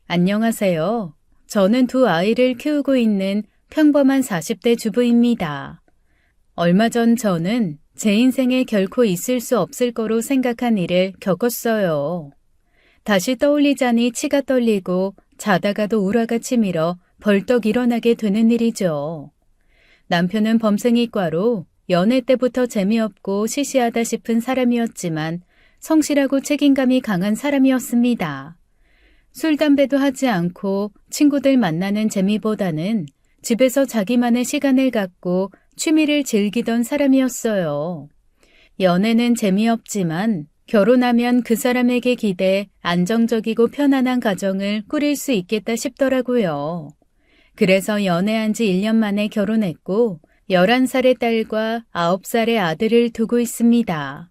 안녕하세요. 저는 두 아이를 키우고 있는 평범한 40대 주부입니다. 얼마 전 저는 제 인생에 결코 있을 수 없을 거로 생각한 일을 겪었어요. 다시 떠올리자니 치가 떨리고 자다가도 우라가 치밀어 벌떡 일어나게 되는 일이죠. 남편은 범생이과로 연애 때부터 재미없고 시시하다 싶은 사람이었지만 성실하고 책임감이 강한 사람이었습니다. 술, 담배도 하지 않고 친구들 만나는 재미보다는 집에서 자기만의 시간을 갖고 취미를 즐기던 사람이었어요. 연애는 재미없지만 결혼하면 그 사람에게 기대 안정적이고 편안한 가정을 꾸릴 수 있겠다 싶더라고요. 그래서 연애한 지 1년 만에 결혼했고 11살의 딸과 9살의 아들을 두고 있습니다.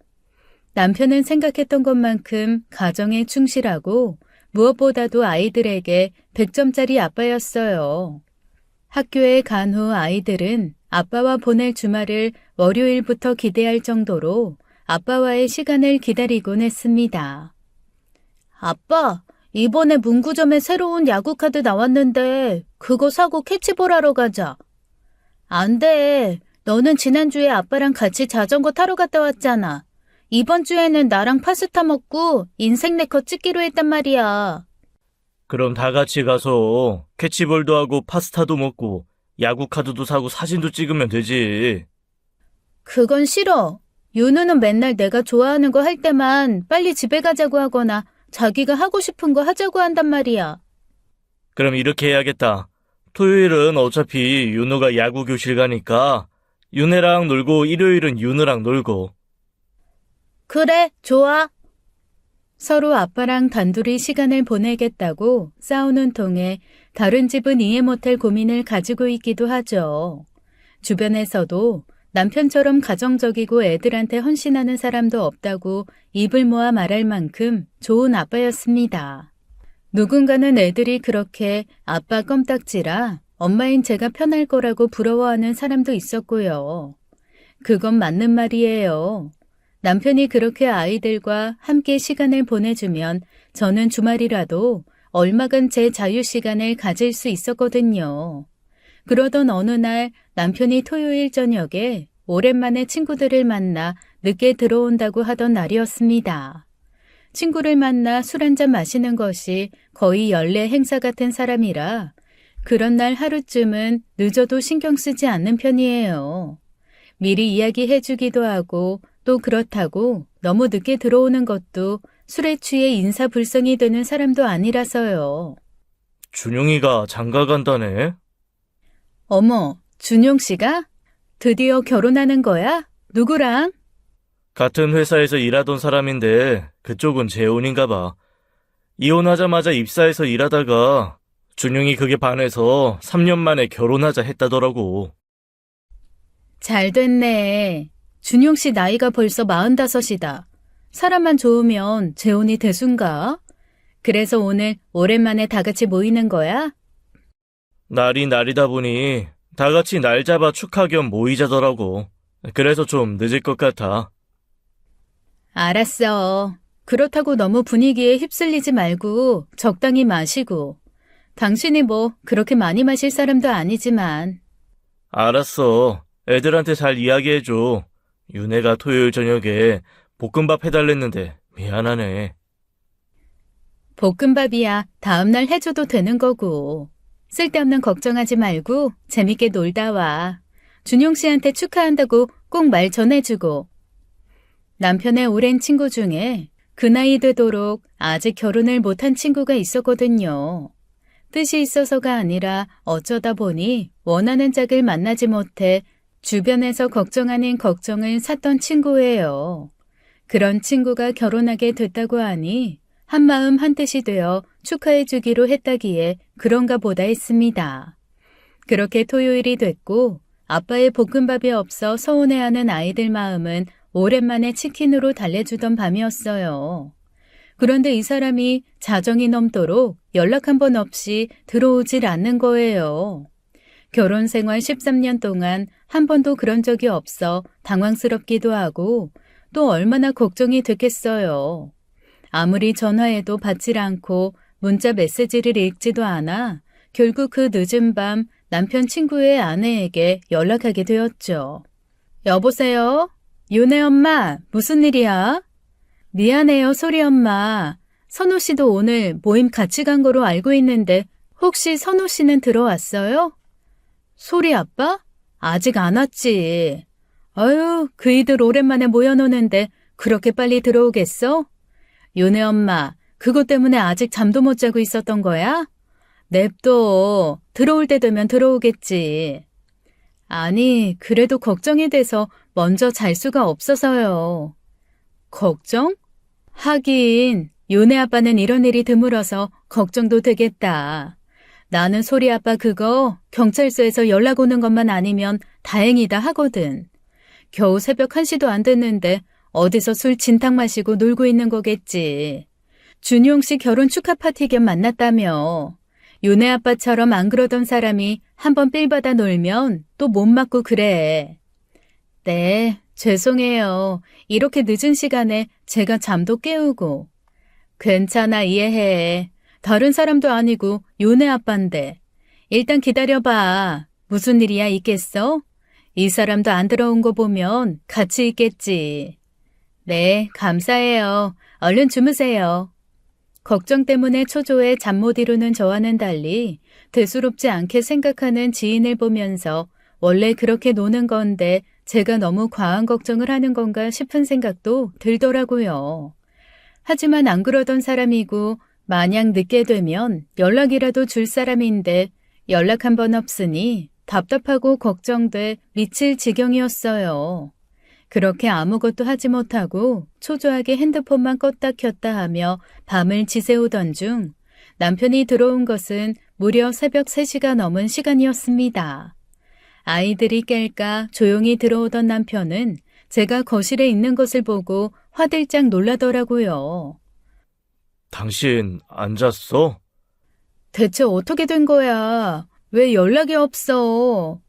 남편은 생각했던 것만큼 가정에 충실하고 무엇보다도 아이들에게 100점짜리 아빠였어요. 학교에 간 후 아이들은 아빠와 보낼 주말을 월요일부터 기대할 정도로 아빠와의 시간을 기다리곤 했습니다. 아빠, 이번에 문구점에 새로운 야구 카드 나왔는데 그거 사고 캐치볼 하러 가자. 안 돼. 너는 지난주에 아빠랑 같이 자전거 타러 갔다 왔잖아. 이번 주에는 나랑 파스타 먹고 인생 네컷 찍기로 했단 말이야. 그럼 다 같이 가서 캐치볼도 하고 파스타도 먹고 야구 카드도 사고 사진도 찍으면 되지. 그건 싫어. 윤우는 맨날 내가 좋아하는 거 할 때만 빨리 집에 가자고 하거나 자기가 하고 싶은 거 하자고 한단 말이야. 그럼 이렇게 해야겠다. 토요일은 어차피 윤우가 야구 교실 가니까 윤혜랑 놀고 일요일은 윤우랑 놀고. 그래, 좋아. 서로 아빠랑 단둘이 시간을 보내겠다고 싸우는 통에 다른 집은 이해 못할 고민을 가지고 있기도 하죠. 주변에서도 남편처럼 가정적이고 애들한테 헌신하는 사람도 없다고 입을 모아 말할 만큼 좋은 아빠였습니다. 누군가는 애들이 그렇게 아빠 껌딱지라 엄마인 제가 편할 거라고 부러워하는 사람도 있었고요. 그건 맞는 말이에요. 남편이 그렇게 아이들과 함께 시간을 보내주면 저는 주말이라도 얼마간 제 자유시간을 가질 수 있었거든요. 그러던 어느 날 남편이 토요일 저녁에 오랜만에 친구들을 만나 늦게 들어온다고 하던 날이었습니다. 친구를 만나 술 한잔 마시는 것이 거의 연례 행사 같은 사람이라 그런 날 하루쯤은 늦어도 신경 쓰지 않는 편이에요. 미리 이야기해주기도 하고 또 그렇다고 너무 늦게 들어오는 것도 술에 취해 인사불성이 되는 사람도 아니라서요. 준용이가 장가 간다네. 어머, 준용 씨가? 드디어 결혼하는 거야? 누구랑? 같은 회사에서 일하던 사람인데 그쪽은 재혼인가 봐. 이혼하자마자 입사해서 일하다가 준용이 그게 반해서 3년 만에 결혼하자 했다더라고. 잘 됐네. 준용 씨 나이가 벌써 45이다. 사람만 좋으면 재혼이 대순가? 그래서 오늘 오랜만에 다 같이 모이는 거야? 날이 날이다 보니 다 같이 날 잡아 축하 겸 모이자더라고. 그래서 좀 늦을 것 같아. 알았어. 그렇다고 너무 분위기에 휩쓸리지 말고 적당히 마시고. 당신이 뭐 그렇게 많이 마실 사람도 아니지만. 알았어. 애들한테 잘 이야기해줘. 윤혜가 토요일 저녁에 볶음밥 해달랬는데 미안하네. 볶음밥이야 다음날 해줘도 되는 거고. 쓸데없는 걱정하지 말고 재밌게 놀다 와. 준용 씨한테 축하한다고 꼭 말 전해주고. 남편의 오랜 친구 중에 그 나이 되도록 아직 결혼을 못한 친구가 있었거든요. 뜻이 있어서가 아니라 어쩌다 보니 원하는 짝을 만나지 못해 주변에서 걱정 아닌 걱정을 샀던 친구예요. 그런 친구가 결혼하게 됐다고 하니 한마음 한뜻이 되어 축하해 주기로 했다기에 그런가 보다 했습니다. 그렇게 토요일이 됐고 아빠의 볶음밥이 없어 서운해하는 아이들 마음은 오랜만에 치킨으로 달래주던 밤이었어요. 그런데 이 사람이 자정이 넘도록 연락 한 번 없이 들어오질 않는 거예요. 결혼 생활 13년 동안 한 번도 그런 적이 없어 당황스럽기도 하고 또 얼마나 걱정이 됐겠어요. 아무리 전화해도 받질 않고 문자 메시지를 읽지도 않아 결국 그 늦은 밤 남편 친구의 아내에게 연락하게 되었죠. 여보세요? 윤혜 엄마, 무슨 일이야? 미안해요, 소리 엄마. 선호 씨도 오늘 모임 같이 간 거로 알고 있는데 혹시 선호 씨는 들어왔어요? 소리 아빠? 아직 안 왔지. 아유, 그이들 오랜만에 모여노는데 그렇게 빨리 들어오겠어? 윤혜 엄마, 그것 때문에 아직 잠도 못 자고 있었던 거야? 냅둬. 들어올 때 되면 들어오겠지. 아니, 그래도 걱정이 돼서 먼저 잘 수가 없어서요. 걱정? 하긴, 윤혜 아빠는 이런 일이 드물어서 걱정도 되겠다. 나는 소리 아빠 그거 경찰서에서 연락 오는 것만 아니면 다행이다 하거든. 겨우 새벽 1시도 안 됐는데 어디서 술 진탕 마시고 놀고 있는 거겠지. 준용 씨 결혼 축하 파티 겸 만났다며. 윤혜 아빠처럼 안 그러던 사람이 한번 삘 받아 놀면 또 못 맞고 그래. 네, 죄송해요. 이렇게 늦은 시간에 제가 잠도 깨우고. 괜찮아, 이해해. 다른 사람도 아니고 윤혜 아빠인데. 일단 기다려봐. 무슨 일이야 있겠어? 이 사람도 안 들어온 거 보면 같이 있겠지. 네, 감사해요. 얼른 주무세요. 걱정 때문에 초조해 잠 못 이루는 저와는 달리 대수롭지 않게 생각하는 지인을 보면서 원래 그렇게 노는 건데 제가 너무 과한 걱정을 하는 건가 싶은 생각도 들더라고요. 하지만 안 그러던 사람이고 마냥 늦게 되면 연락이라도 줄 사람인데 연락 한 번 없으니 답답하고 걱정돼 미칠 지경이었어요. 그렇게 아무것도 하지 못하고 초조하게 핸드폰만 껐다 켰다 하며 밤을 지새우던 중 남편이 들어온 것은 무려 새벽 3시가 넘은 시간이었습니다. 아이들이 깰까 조용히 들어오던 남편은 제가 거실에 있는 것을 보고 화들짝 놀라더라고요. 당신 안 잤어? 대체 어떻게 된 거야? 왜 연락이 없어?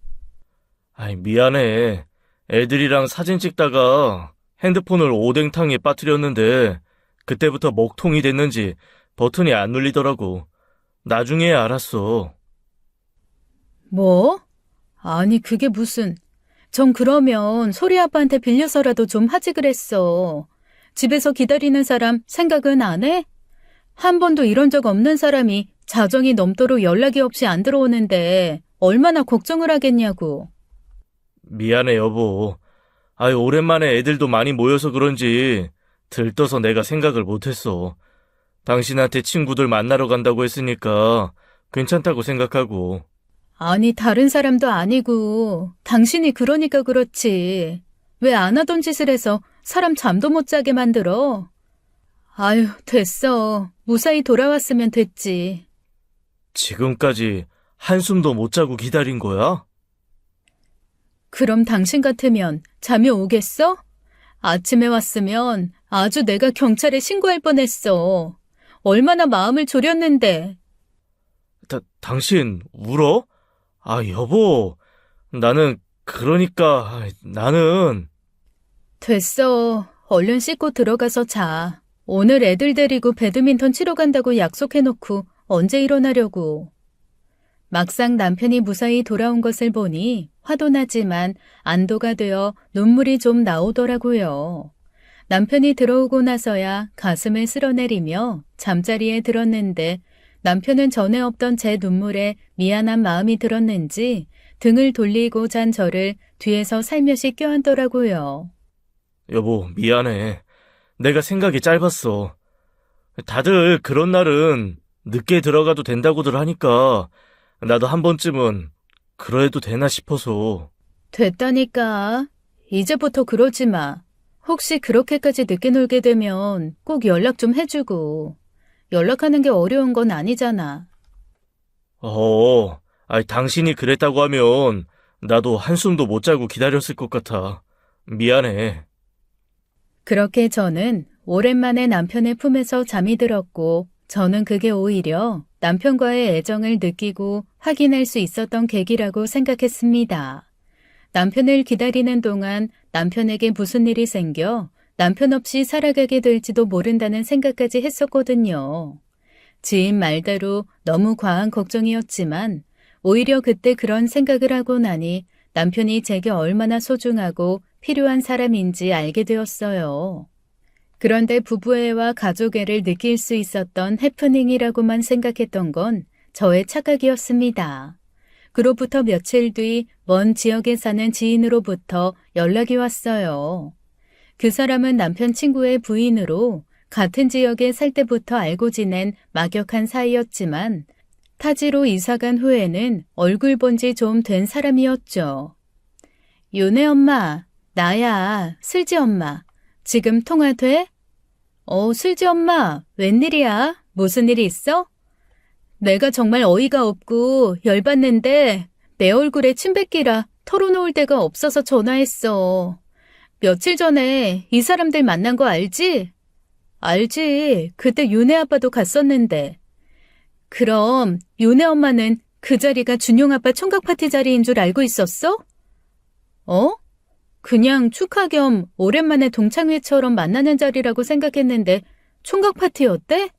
아이, 미안해. 애들이랑 사진 찍다가 핸드폰을 오뎅탕에 빠뜨렸는데 그때부터 먹통이 됐는지 버튼이 안 눌리더라고. 나중에 알았어. 뭐? 아니 그게 무슨... 전 그러면 소리 아빠한테 빌려서라도 좀 하지 그랬어. 집에서 기다리는 사람 생각은 안 해? 한 번도 이런 적 없는 사람이 자정이 넘도록 연락이 없이 안 들어오는데 얼마나 걱정을 하겠냐고. 미안해, 여보. 아이, 오랜만에 애들도 많이 모여서 그런지 들떠서 내가 생각을 못했어. 당신한테 친구들 만나러 간다고 했으니까 괜찮다고 생각하고. 아니 다른 사람도 아니고 당신이 그러니까 그렇지. 왜 안 하던 짓을 해서 사람 잠도 못 자게 만들어? 아유 됐어. 무사히 돌아왔으면 됐지. 지금까지 한숨도 못 자고 기다린 거야? 그럼 당신 같으면 잠이 오겠어? 아침에 왔으면 아주 내가 경찰에 신고할 뻔했어. 얼마나 마음을 졸였는데. 당신 울어? 아, 여보. 나는 됐어. 얼른 씻고 들어가서 자. 오늘 애들 데리고 배드민턴 치러 간다고 약속해놓고 언제 일어나려고. 막상 남편이 무사히 돌아온 것을 보니 화도 나지만 안도가 되어 눈물이 좀 나오더라고요. 남편이 들어오고 나서야 가슴을 쓸어내리며 잠자리에 들었는데 남편은 전에 없던 제 눈물에 미안한 마음이 들었는지 등을 돌리고 잔 저를 뒤에서 살며시 껴안더라고요. 여보, 미안해. 내가 생각이 짧았어. 다들 그런 날은 늦게 들어가도 된다고들 하니까 나도 한 번쯤은 그래도 되나 싶어서. 됐다니까. 이제부터 그러지 마. 혹시 그렇게까지 늦게 놀게 되면 꼭 연락 좀 해주고. 연락하는 게 어려운 건 아니잖아. 당신이 그랬다고 하면 나도 한숨도 못 자고 기다렸을 것 같아. 미안해. 그렇게 저는 오랜만에 남편의 품에서 잠이 들었고 저는 그게 오히려 남편과의 애정을 느끼고 확인할 수 있었던 계기라고 생각했습니다. 남편을 기다리는 동안 남편에게 무슨 일이 생겨 남편 없이 살아가게 될지도 모른다는 생각까지 했었거든요. 지인 말대로 너무 과한 걱정이었지만 오히려 그때 그런 생각을 하고 나니 남편이 제게 얼마나 소중하고 필요한 사람인지 알게 되었어요. 그런데 부부애와 가족애를 느낄 수 있었던 해프닝이라고만 생각했던 건 저의 착각이었습니다. 그로부터 며칠 뒤 먼 지역에 사는 지인으로부터 연락이 왔어요. 그 사람은 남편 친구의 부인으로 같은 지역에 살 때부터 알고 지낸 막역한 사이였지만 타지로 이사간 후에는 얼굴 본 지 좀 된 사람이었죠. 윤혜 엄마, 나야, 슬지 엄마. 지금 통화 돼? 슬지 엄마, 웬일이야? 무슨 일이 있어? 내가 정말 어이가 없고 열받는데 내 얼굴에 침 뱉기라 털어놓을 데가 없어서 전화했어. 며칠 전에 이 사람들 만난 거 알지? 알지. 그때 윤혜 아빠도 갔었는데. 그럼 윤혜 엄마는 그 자리가 준용 아빠 총각 파티 자리인 줄 알고 있었어? 그냥 축하 겸 오랜만에 동창회처럼 만나는 자리라고 생각했는데 총각 파티였대?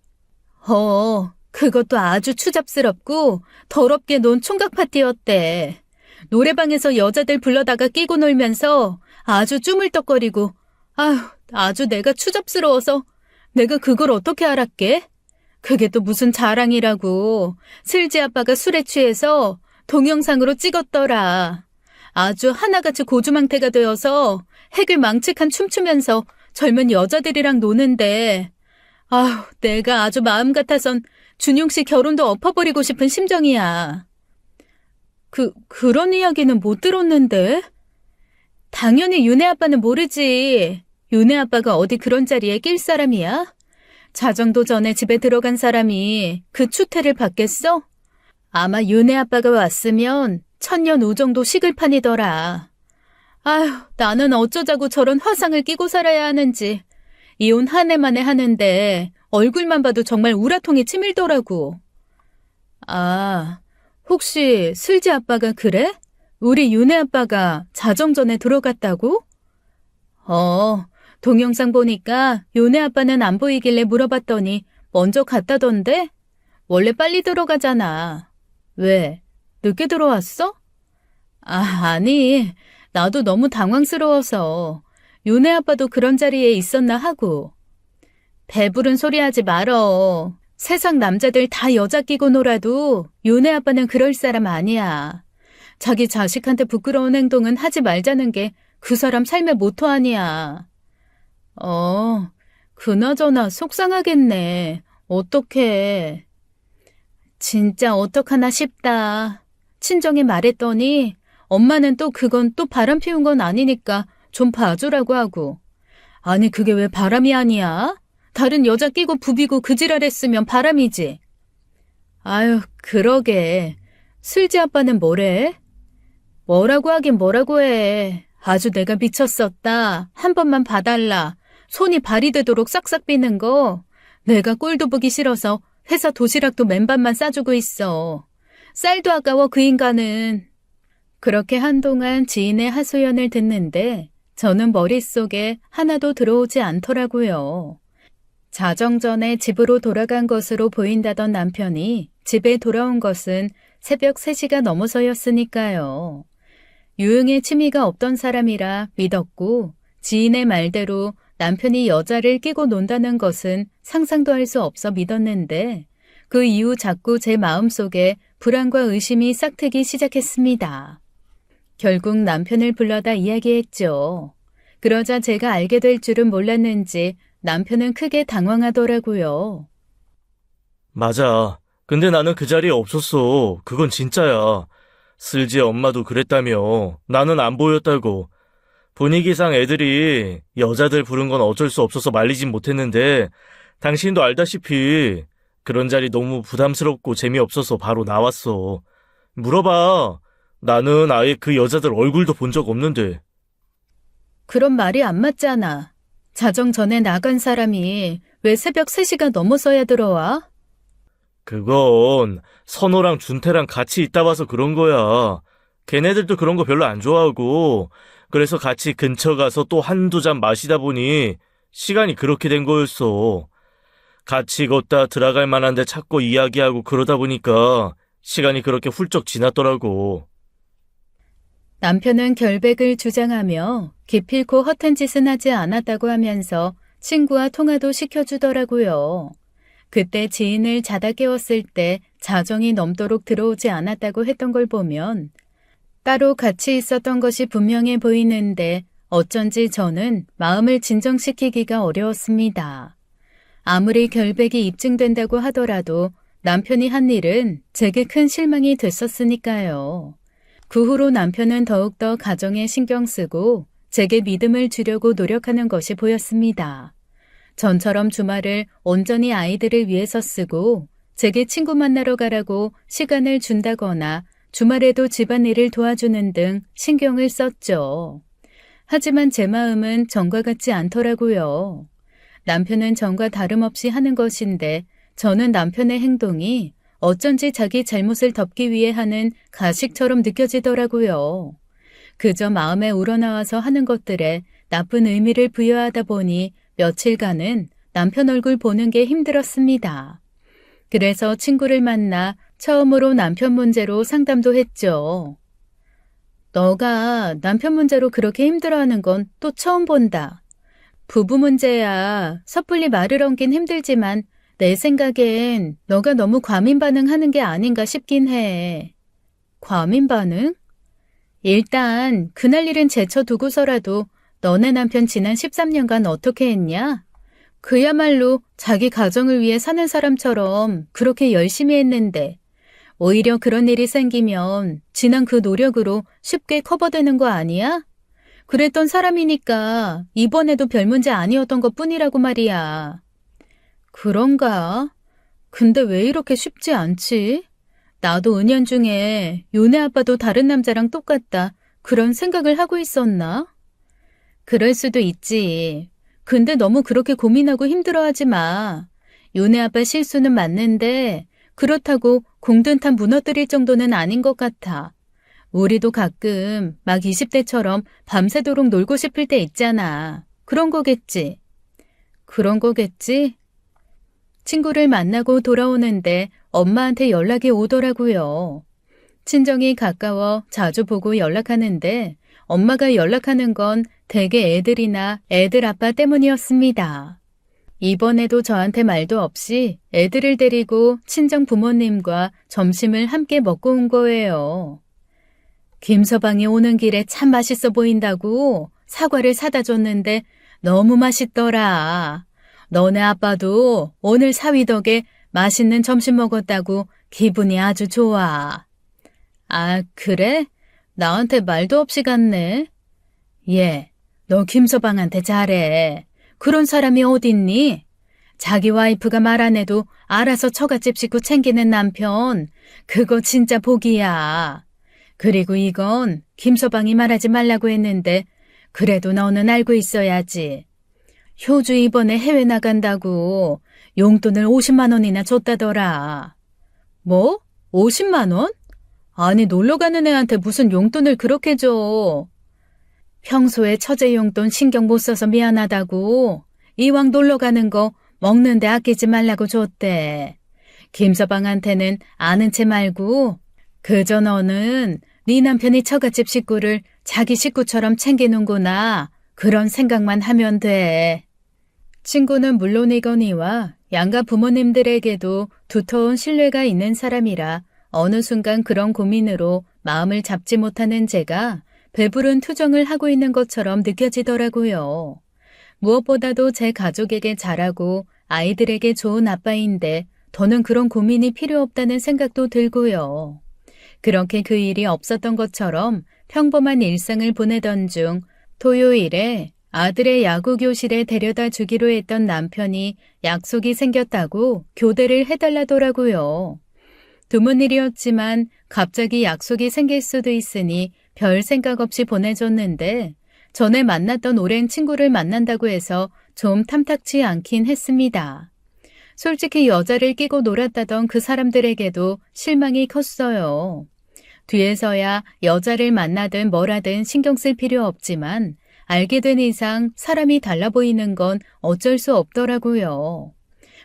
그것도 아주 추잡스럽고 더럽게 논 총각 파티였대. 노래방에서 여자들 불러다가 끼고 놀면서 아주 쭈물떡거리고 아주 내가 추잡스러워서 내가 그걸 어떻게 알았게? 그게 또 무슨 자랑이라고. 슬지 아빠가 술에 취해서 동영상으로 찍었더라. 아주 하나같이 고주망태가 되어서 핵을 망측한 춤추면서 젊은 여자들이랑 노는데 내가 아주 마음 같아선 준용 씨 결혼도 엎어버리고 싶은 심정이야. 그런 이야기는 못 들었는데? 당연히 윤혜 아빠는 모르지. 윤혜 아빠가 어디 그런 자리에 낄 사람이야? 자정도 전에 집에 들어간 사람이 그 추태를 받겠어? 아마 윤혜 아빠가 왔으면 천년 우정도 식을 판이더라. 나는 어쩌자고 저런 화상을 끼고 살아야 하는지. 이혼 한 해 만에 하는데 얼굴만 봐도 정말 우라통이 치밀더라고. 혹시 슬지 아빠가 그래? 우리 윤혜 아빠가 자정 전에 들어갔다고? 동영상 보니까 윤혜 아빠는 안 보이길래 물어봤더니 먼저 갔다던데? 원래 빨리 들어가잖아. 왜? 늦게 들어왔어? 아니, 나도 너무 당황스러워서 윤혜 아빠도 그런 자리에 있었나 하고. 배부른 소리 하지 말어. 세상 남자들 다 여자 끼고 놀아도 윤혜 아빠는 그럴 사람 아니야. 자기 자식한테 부끄러운 행동은 하지 말자는 게 그 사람 삶의 모토 아니야. 그나저나 속상하겠네. 어떡해. 진짜 어떡하나 싶다. 친정에 말했더니 엄마는 또 그건 또 바람 피운 건 아니니까 좀 봐주라고 하고. 아니 그게 왜 바람이 아니야? 다른 여자 끼고 부비고 그 지랄했으면 바람이지. 그러게. 슬지 아빠는 뭐래? 뭐라고 하긴 뭐라고 해. 아주 내가 미쳤었다. 한 번만 봐달라. 손이 발이 되도록 싹싹 비는 거. 내가 꼴도 보기 싫어서 회사 도시락도 맨밥만 싸주고 있어. 쌀도 아까워 그 인간은. 그렇게 한동안 지인의 하소연을 듣는데 저는 머릿속에 하나도 들어오지 않더라고요. 자정 전에 집으로 돌아간 것으로 보인다던 남편이 집에 돌아온 것은 새벽 3시가 넘어서였으니까요. 유흥에 취미가 없던 사람이라 믿었고 지인의 말대로 남편이 여자를 끼고 논다는 것은 상상도 할 수 없어 믿었는데 그 이후 자꾸 제 마음속에 불안과 의심이 싹트기 시작했습니다. 결국 남편을 불러다 이야기했죠. 그러자 제가 알게 될 줄은 몰랐는지 남편은 크게 당황하더라고요. 맞아. 근데 나는 그 자리에 없었어. 그건 진짜야. 슬지 엄마도 그랬다며. 나는 안 보였다고. 분위기상 애들이 여자들 부른 건 어쩔 수 없어서 말리진 못했는데 당신도 알다시피 그런 자리 너무 부담스럽고 재미없어서 바로 나왔어. 물어봐. 나는 아예 그 여자들 얼굴도 본 적 없는데. 그런 말이 안 맞잖아. 자정 전에 나간 사람이 왜 새벽 3시가 넘어서야 들어와? 그건 선호랑 준태랑 같이 있다 봐서 그런 거야. 걔네들도 그런 거 별로 안 좋아하고 그래서 같이 근처 가서 또 한두 잔 마시다 보니 시간이 그렇게 된 거였어. 같이 걷다 들어갈 만한 데 찾고 이야기하고 그러다 보니까 시간이 그렇게 훌쩍 지났더라고. 남편은 결백을 주장하며 기필코 허튼 짓은 하지 않았다고 하면서 친구와 통화도 시켜주더라고요. 그때 지인을 자다 깨웠을 때 자정이 넘도록 들어오지 않았다고 했던 걸 보면 따로 같이 있었던 것이 분명해 보이는데 어쩐지 저는 마음을 진정시키기가 어려웠습니다. 아무리 결백이 입증된다고 하더라도 남편이 한 일은 제게 큰 실망이 됐었으니까요. 그 후로 남편은 더욱더 가정에 신경 쓰고 제게 믿음을 주려고 노력하는 것이 보였습니다. 전처럼 주말을 온전히 아이들을 위해서 쓰고 제게 친구 만나러 가라고 시간을 준다거나 주말에도 집안일을 도와주는 등 신경을 썼죠. 하지만 제 마음은 전과 같지 않더라고요. 남편은 전과 다름없이 하는 것인데 저는 남편의 행동이 어쩐지 자기 잘못을 덮기 위해 하는 가식처럼 느껴지더라고요. 그저 마음에 우러나와서 하는 것들에 나쁜 의미를 부여하다 보니 며칠간은 남편 얼굴 보는 게 힘들었습니다. 그래서 친구를 만나 처음으로 남편 문제로 상담도 했죠. 너가 남편 문제로 그렇게 힘들어하는 건 또 처음 본다. 부부 문제야 섣불리 말을 얹긴 힘들지만 내 생각엔 너가 너무 과민 반응하는 게 아닌가 싶긴 해. 과민 반응? 일단 그날 일은 제쳐두고서라도 너네 남편 지난 13년간 어떻게 했냐? 그야말로 자기 가정을 위해 사는 사람처럼 그렇게 열심히 했는데 오히려 그런 일이 생기면 지난 그 노력으로 쉽게 커버되는 거 아니야? 그랬던 사람이니까 이번에도 별 문제 아니었던 것 뿐이라고 말이야. 그런가? 근데 왜 이렇게 쉽지 않지? 나도 은연중에 요네 아빠도 다른 남자랑 똑같다 그런 생각을 하고 있었나? 그럴 수도 있지. 근데 너무 그렇게 고민하고 힘들어하지 마. 요네 아빠 실수는 맞는데 그렇다고 공든탑 무너뜨릴 정도는 아닌 것 같아. 우리도 가끔 막 20대처럼 밤새도록 놀고 싶을 때 있잖아. 그런 거겠지. 그런 거겠지? 친구를 만나고 돌아오는데 엄마한테 연락이 오더라고요. 친정이 가까워 자주 보고 연락하는데 엄마가 연락하는 건 대개 애들이나 애들 아빠 때문이었습니다. 이번에도 저한테 말도 없이 애들을 데리고 친정 부모님과 점심을 함께 먹고 온 거예요. 김서방이 오는 길에 참 맛있어 보인다고 사과를 사다 줬는데 너무 맛있더라. 너네 아빠도 오늘 사위 덕에 맛있는 점심 먹었다고 기분이 아주 좋아. 아, 그래? 나한테 말도 없이 갔네. 예, 너 김서방한테 잘해. 그런 사람이 어딨니? 자기 와이프가 말 안 해도 알아서 처갓집 식구 챙기는 남편. 그거 진짜 복이야. 그리고 이건 김서방이 말하지 말라고 했는데 그래도 너는 알고 있어야지. 효주 이번에 해외 나간다고 용돈을 50만 원이나 줬다더라. 뭐? 50만 원? 아니 놀러 가는 애한테 무슨 용돈을 그렇게 줘. 평소에 처제 용돈 신경 못 써서 미안하다고 이왕 놀러 가는 거 먹는데 아끼지 말라고 줬대. 김서방한테는 아는 채 말고 그저 너는 네 남편이 처갓집 식구를 자기 식구처럼 챙기는구나. 그런 생각만 하면 돼. 친구는 물론이거니와 양가 부모님들에게도 두터운 신뢰가 있는 사람이라 어느 순간 그런 고민으로 마음을 잡지 못하는 제가 배부른 투정을 하고 있는 것처럼 느껴지더라고요. 무엇보다도 제 가족에게 잘하고 아이들에게 좋은 아빠인데 더는 그런 고민이 필요 없다는 생각도 들고요. 그렇게 그 일이 없었던 것처럼 평범한 일상을 보내던 중 토요일에 아들의 야구 교실에 데려다 주기로 했던 남편이 약속이 생겼다고 교대를 해달라더라고요. 드문 일이었지만 갑자기 약속이 생길 수도 있으니 별 생각 없이 보내줬는데 전에 만났던 오랜 친구를 만난다고 해서 좀 탐탁치 않긴 했습니다. 솔직히 여자를 끼고 놀았다던 그 사람들에게도 실망이 컸어요. 뒤에서야 여자를 만나든 뭐라든 신경 쓸 필요 없지만 알게 된 이상 사람이 달라 보이는 건 어쩔 수 없더라고요.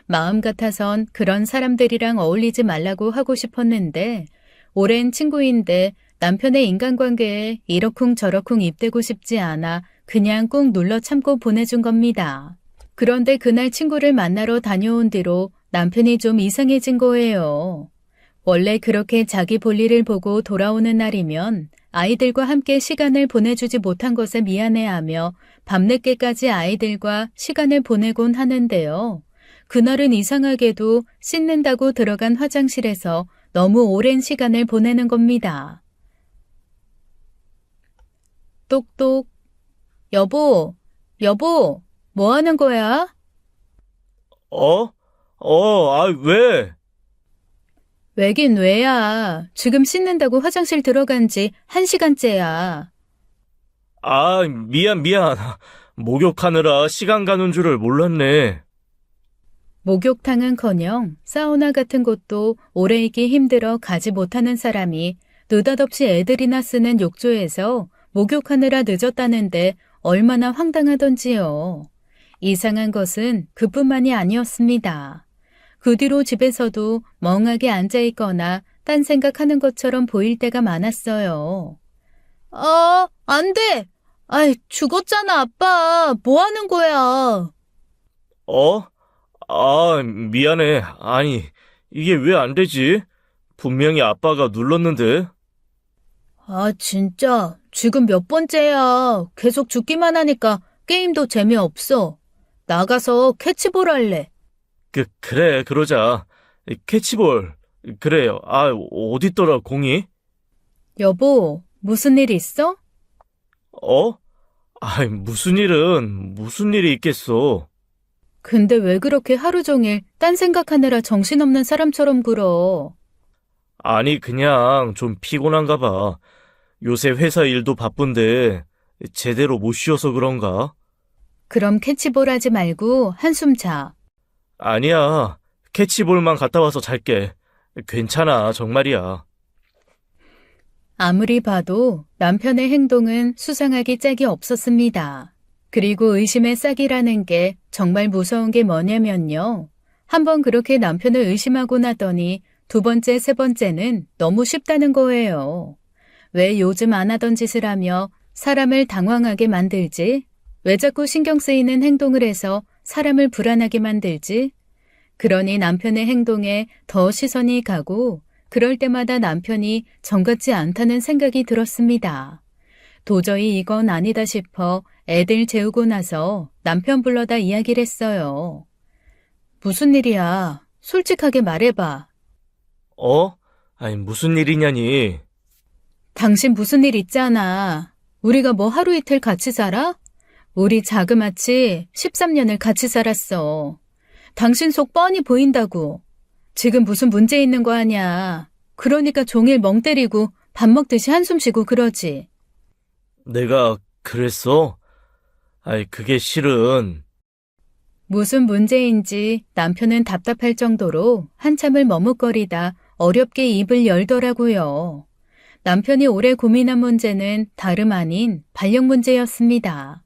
마음 같아선 그런 사람들이랑 어울리지 말라고 하고 싶었는데 오랜 친구인데 남편의 인간관계에 이러쿵저러쿵 입대고 싶지 않아 그냥 꾹 눌러 참고 보내준 겁니다. 그런데 그날 친구를 만나러 다녀온 뒤로 남편이 좀 이상해진 거예요. 원래 그렇게 자기 볼일을 보고 돌아오는 날이면 아이들과 함께 시간을 보내주지 못한 것에 미안해하며 밤늦게까지 아이들과 시간을 보내곤 하는데요. 그날은 이상하게도 씻는다고 들어간 화장실에서 너무 오랜 시간을 보내는 겁니다. 똑똑. 여보, 여보, 뭐 하는 거야? 왜? 왜긴 왜야. 지금 씻는다고 화장실 들어간 지 1시간째야. 미안. 목욕하느라 시간 가는 줄을 몰랐네. 목욕탕은커녕 사우나 같은 곳도 오래 있기 힘들어 가지 못하는 사람이 느닷없이 애들이나 쓰는 욕조에서 목욕하느라 늦었다는데 얼마나 황당하던지요. 이상한 것은 그뿐만이 아니었습니다. 그 뒤로 집에서도 멍하게 앉아있거나 딴 생각하는 것처럼 보일 때가 많았어요. 안 돼! 죽었잖아, 아빠. 뭐 하는 거야? 미안해. 아니, 이게 왜 안 되지? 분명히 아빠가 눌렀는데. 진짜. 지금 몇 번째야. 계속 죽기만 하니까 게임도 재미없어. 나가서 캐치볼 할래. 그래, 그러자. 캐치볼. 그래요. 어딨더라, 공이? 여보, 무슨 일 있어? 무슨 일이 있겠어. 근데 왜 그렇게 하루 종일 딴 생각하느라 정신없는 사람처럼 굴어? 아니, 그냥 좀 피곤한가 봐. 요새 회사 일도 바쁜데 제대로 못 쉬어서 그런가? 그럼 캐치볼 하지 말고 한숨 자. 아니야. 캐치볼만 갔다 와서 잘게. 괜찮아, 정말이야. 아무리 봐도 남편의 행동은 수상하기 짝이 없었습니다. 그리고 의심의 싹이라는 게 정말 무서운 게 뭐냐면요. 한번 그렇게 남편을 의심하고 나더니 두 번째, 세 번째는 너무 쉽다는 거예요. 왜 요즘 안 하던 짓을 하며 사람을 당황하게 만들지? 왜 자꾸 신경 쓰이는 행동을 해서 사람을 불안하게 만들지? 그러니 남편의 행동에 더 시선이 가고 그럴 때마다 남편이 정같지 않다는 생각이 들었습니다. 도저히 이건 아니다 싶어 애들 재우고 나서 남편 불러다 이야기를 했어요. 무슨 일이야? 솔직하게 말해봐. 무슨 일이냐니. 당신 무슨 일 있잖아. 우리가 뭐 하루 이틀 같이 살아? 우리 자그마치 13년을 같이 살았어. 당신 속 뻔히 보인다고. 지금 무슨 문제 있는 거 아냐. 그러니까 종일 멍 때리고 밥 먹듯이 한숨 쉬고 그러지. 내가 그랬어? 그게 실은. 무슨 문제인지 남편은 답답할 정도로 한참을 머뭇거리다 어렵게 입을 열더라고요. 남편이 오래 고민한 문제는 다름 아닌 발령 문제였습니다.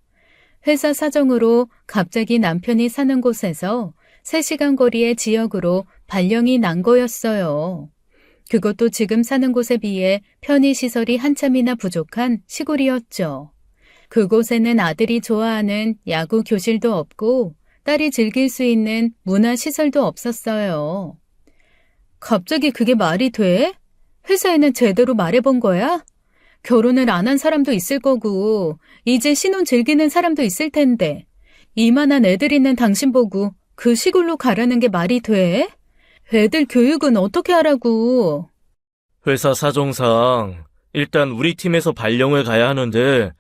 회사 사정으로 갑자기 남편이 사는 곳에서 3시간 거리의 지역으로 발령이 난 거였어요. 그것도 지금 사는 곳에 비해 편의시설이 한참이나 부족한 시골이었죠. 그곳에는 아들이 좋아하는 야구 교실도 없고 딸이 즐길 수 있는 문화시설도 없었어요. 갑자기 그게 말이 돼? 회사에는 제대로 말해본 거야? 결혼을 안 한 사람도 있을 거고 이제 신혼 즐기는 사람도 있을 텐데 이만한 애들 있는 당신 보고 그 시골로 가라는 게 말이 돼? 애들 교육은 어떻게 하라고? 회사 사정상 일단 우리 팀에서 발령을 가야 하는데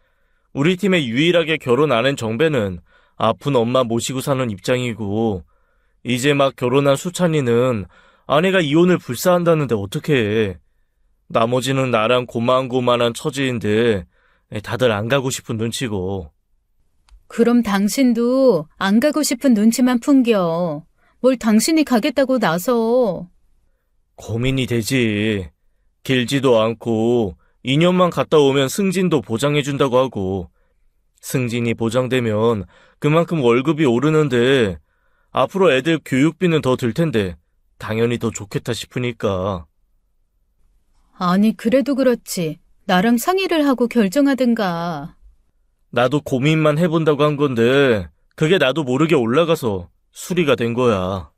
우리 팀에 유일하게 결혼 안 한 정배는 아픈 엄마 모시고 사는 입장이고 이제 막 결혼한 수찬이는 아내가 이혼을 불사한다는데 어떡해. 나머지는 나랑 고만고만한 처지인데 다들 안 가고 싶은 눈치고. 그럼 당신도 안 가고 싶은 눈치만 풍겨. 뭘 당신이 가겠다고 나서. 고민이 되지. 길지도 않고 2년만 갔다 오면 승진도 보장해준다고 하고 승진이 보장되면 그만큼 월급이 오르는데 앞으로 애들 교육비는 더 들 텐데 당연히 더 좋겠다 싶으니까. 아니, 그래도 그렇지. 나랑 상의를 하고 결정하든가. 나도 고민만 해본다고 한 건데 그게 나도 모르게 올라가서 수리가 된 거야.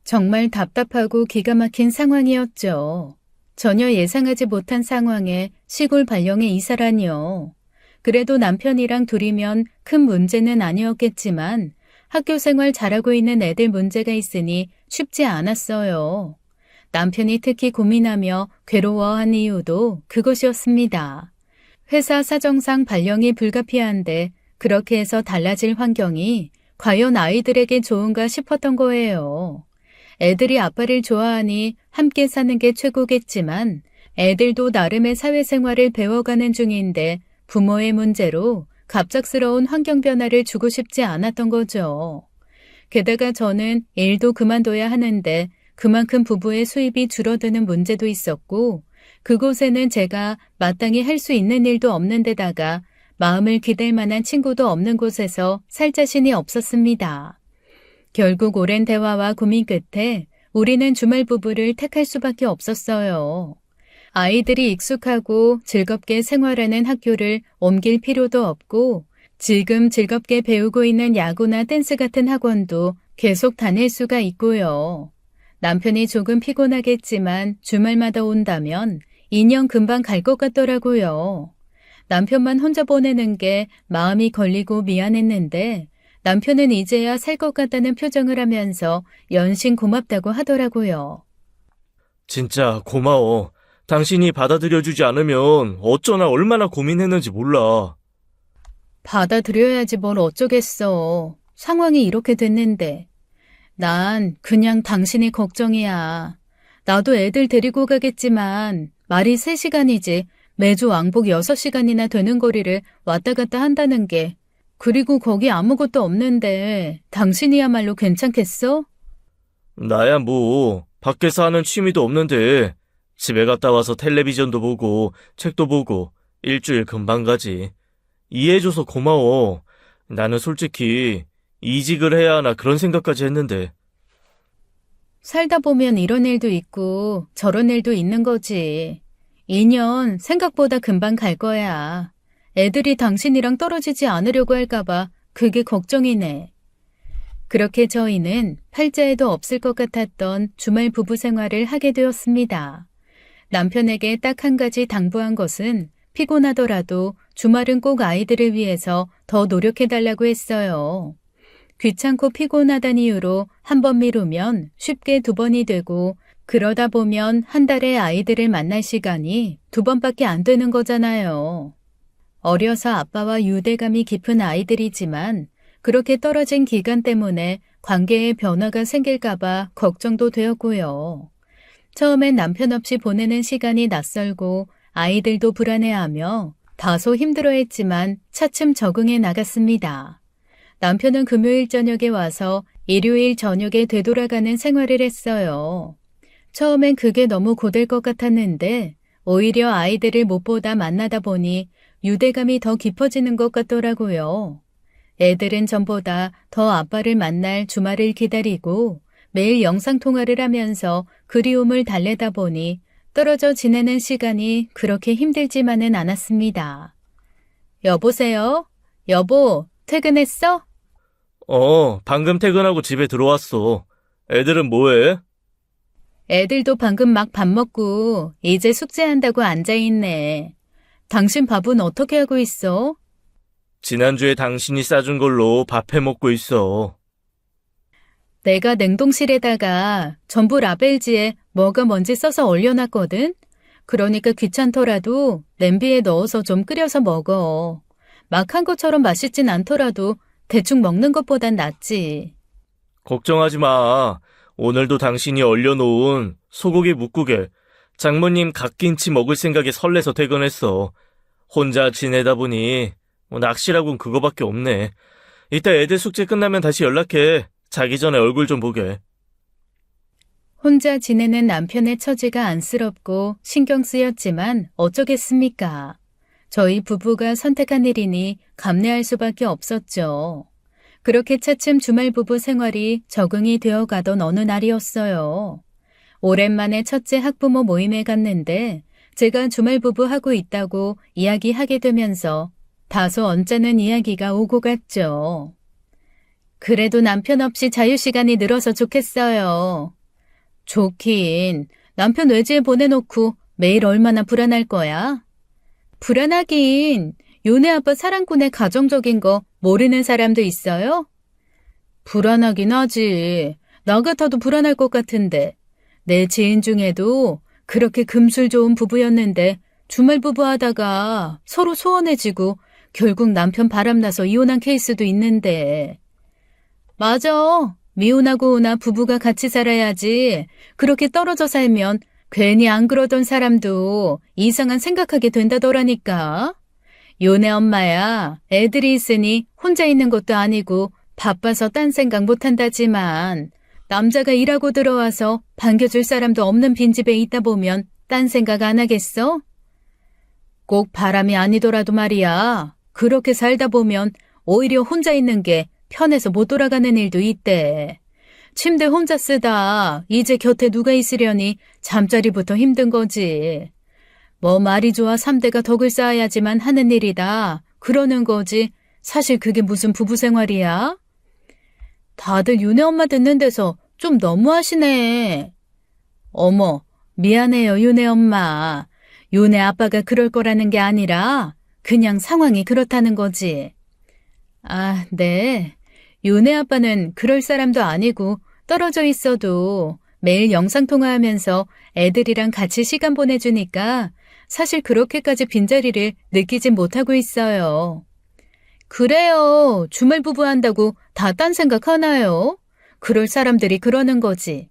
정말 답답하고 기가 막힌 상황이었죠. 전혀 예상하지 못한 상황에 시골 발령에 이사라니요. 그래도 남편이랑 둘이면 큰 문제는 아니었겠지만 학교 생활 잘하고 있는 애들 문제가 있으니 쉽지 않았어요. 남편이 특히 고민하며 괴로워한 이유도 그것이었습니다. 회사 사정상 발령이 불가피한데 그렇게 해서 달라질 환경이 과연 아이들에게 좋은가 싶었던 거예요. 애들이 아빠를 좋아하니 함께 사는 게 최고겠지만 애들도 나름의 사회생활을 배워가는 중인데 부모의 문제로 갑작스러운 환경 변화를 주고 싶지 않았던 거죠. 게다가 저는 일도 그만둬야 하는데 그만큼 부부의 수입이 줄어드는 문제도 있었고 그곳에는 제가 마땅히 할 수 있는 일도 없는 데다가 마음을 기댈 만한 친구도 없는 곳에서 살 자신이 없었습니다. 결국 오랜 대화와 고민 끝에 우리는 주말 부부를 택할 수밖에 없었어요. 아이들이 익숙하고 즐겁게 생활하는 학교를 옮길 필요도 없고 지금 즐겁게 배우고 있는 야구나 댄스 같은 학원도 계속 다닐 수가 있고요. 남편이 조금 피곤하겠지만 주말마다 온다면 2년 금방 갈 것 같더라고요. 남편만 혼자 보내는 게 마음이 걸리고 미안했는데 남편은 이제야 살 것 같다는 표정을 하면서 연신 고맙다고 하더라고요. 진짜 고마워. 당신이 받아들여주지 않으면 어쩌나 얼마나 고민했는지 몰라. 받아들여야지 뭘 어쩌겠어. 상황이 이렇게 됐는데. 난 그냥 당신이 걱정이야. 나도 애들 데리고 가겠지만 말이 3시간이지 매주 왕복 6시간이나 되는 거리를 왔다 갔다 한다는 게 그리고 거기 아무것도 없는데 당신이야말로 괜찮겠어? 나야 뭐 밖에서 하는 취미도 없는데 집에 갔다 와서 텔레비전도 보고 책도 보고 일주일 금방 가지. 이해해줘서 고마워. 나는 솔직히 이직을 해야 하나 그런 생각까지 했는데. 살다 보면 이런 일도 있고 저런 일도 있는 거지. 2년 생각보다 금방 갈 거야. 애들이 당신이랑 떨어지지 않으려고 할까봐 그게 걱정이네. 그렇게 저희는 팔자에도 없을 것 같았던 주말 부부 생활을 하게 되었습니다. 남편에게 딱 한 가지 당부한 것은 피곤하더라도 주말은 꼭 아이들을 위해서 더 노력해달라고 했어요. 귀찮고 피곤하다는 이유로 한 번 미루면 쉽게 2번이 되고 그러다 보면 한 달에 아이들을 만날 시간이 2번밖에 안 되는 거잖아요. 어려서 아빠와 유대감이 깊은 아이들이지만 그렇게 떨어진 기간 때문에 관계에 변화가 생길까봐 걱정도 되었고요. 처음엔 남편 없이 보내는 시간이 낯설고 아이들도 불안해하며 다소 힘들어했지만 차츰 적응해 나갔습니다. 남편은 금요일 저녁에 와서 일요일 저녁에 되돌아가는 생활을 했어요. 처음엔 그게 너무 고될 것 같았는데 오히려 아이들을 무엇보다 만나다 보니 유대감이 더 깊어지는 것 같더라고요. 애들은 전보다 더 아빠를 만날 주말을 기다리고 매일 영상통화를 하면서 그리움을 달래다 보니 떨어져 지내는 시간이 그렇게 힘들지만은 않았습니다. 여보세요? 여보, 퇴근했어? 방금 퇴근하고 집에 들어왔어. 애들은 뭐해? 애들도 방금 막 밥 먹고 이제 숙제한다고 앉아있네. 당신 밥은 어떻게 하고 있어? 지난주에 당신이 싸준 걸로 밥 해 먹고 있어. 내가 냉동실에다가 전부 라벨지에 뭐가 뭔지 써서 얼려놨거든? 그러니까 귀찮더라도 냄비에 넣어서 좀 끓여서 먹어. 막 한 것처럼 맛있진 않더라도 대충 먹는 것보단 낫지. 걱정하지 마. 오늘도 당신이 얼려놓은 소고기 묵국에 장모님 갓김치 먹을 생각에 설레서 퇴근했어. 혼자 지내다 보니 낚시라곤 그거밖에 없네. 이따 애들 숙제 끝나면 다시 연락해. 자기 전에 얼굴 좀 보게. 혼자 지내는 남편의 처지가 안쓰럽고 신경 쓰였지만 어쩌겠습니까? 저희 부부가 선택한 일이니 감내할 수밖에 없었죠. 그렇게 차츰 주말 부부 생활이 적응이 되어 가던 어느 날이었어요. 오랜만에 첫째 학부모 모임에 갔는데 제가 주말 부부 하고 있다고 이야기하게 되면서 다소 언짢은 이야기가 오고 갔죠. 그래도 남편 없이 자유시간이 늘어서 좋겠어요. 좋긴. 남편 외지에 보내놓고 매일 얼마나 불안할 거야? 불안하긴. 요네 아빠 사랑꾼의 가정적인 거 모르는 사람도 있어요? 불안하긴 하지. 나 같아도 불안할 것 같은데. 내 지인 중에도 그렇게 금술 좋은 부부였는데 주말 부부 하다가 서로 소원해지고 결국 남편 바람나서 이혼한 케이스도 있는데. 맞아. 미혼하고나 부부가 같이 살아야지. 그렇게 떨어져 살면 괜히 안 그러던 사람도 이상한 생각하게 된다더라니까. 요네 엄마야, 애들이 있으니 혼자 있는 것도 아니고 바빠서 딴 생각 못한다지만 남자가 일하고 들어와서 반겨줄 사람도 없는 빈집에 있다 보면 딴 생각 안 하겠어? 꼭 바람이 아니더라도 말이야. 그렇게 살다 보면 오히려 혼자 있는 게 편해서 못 돌아가는 일도 있대. 침대 혼자 쓰다 이제 곁에 누가 있으려니 잠자리부터 힘든 거지. 뭐 말이 좋아 3대가 덕을 쌓아야지만 하는 일이다. 그러는 거지. 사실 그게 무슨 부부 생활이야? 다들 윤혜 엄마 듣는 데서 좀 너무하시네. 어머, 미안해요, 윤혜 엄마. 윤혜 아빠가 그럴 거라는 게 아니라 그냥 상황이 그렇다는 거지. 아, 네. 윤혜 아빠는 그럴 사람도 아니고 떨어져 있어도 매일 영상통화하면서 애들이랑 같이 시간 보내주니까 사실 그렇게까지 빈자리를 느끼진 못하고 있어요. 그래요. 주말 부부 한다고 다 딴 생각 하나요? 그럴 사람들이 그러는 거지.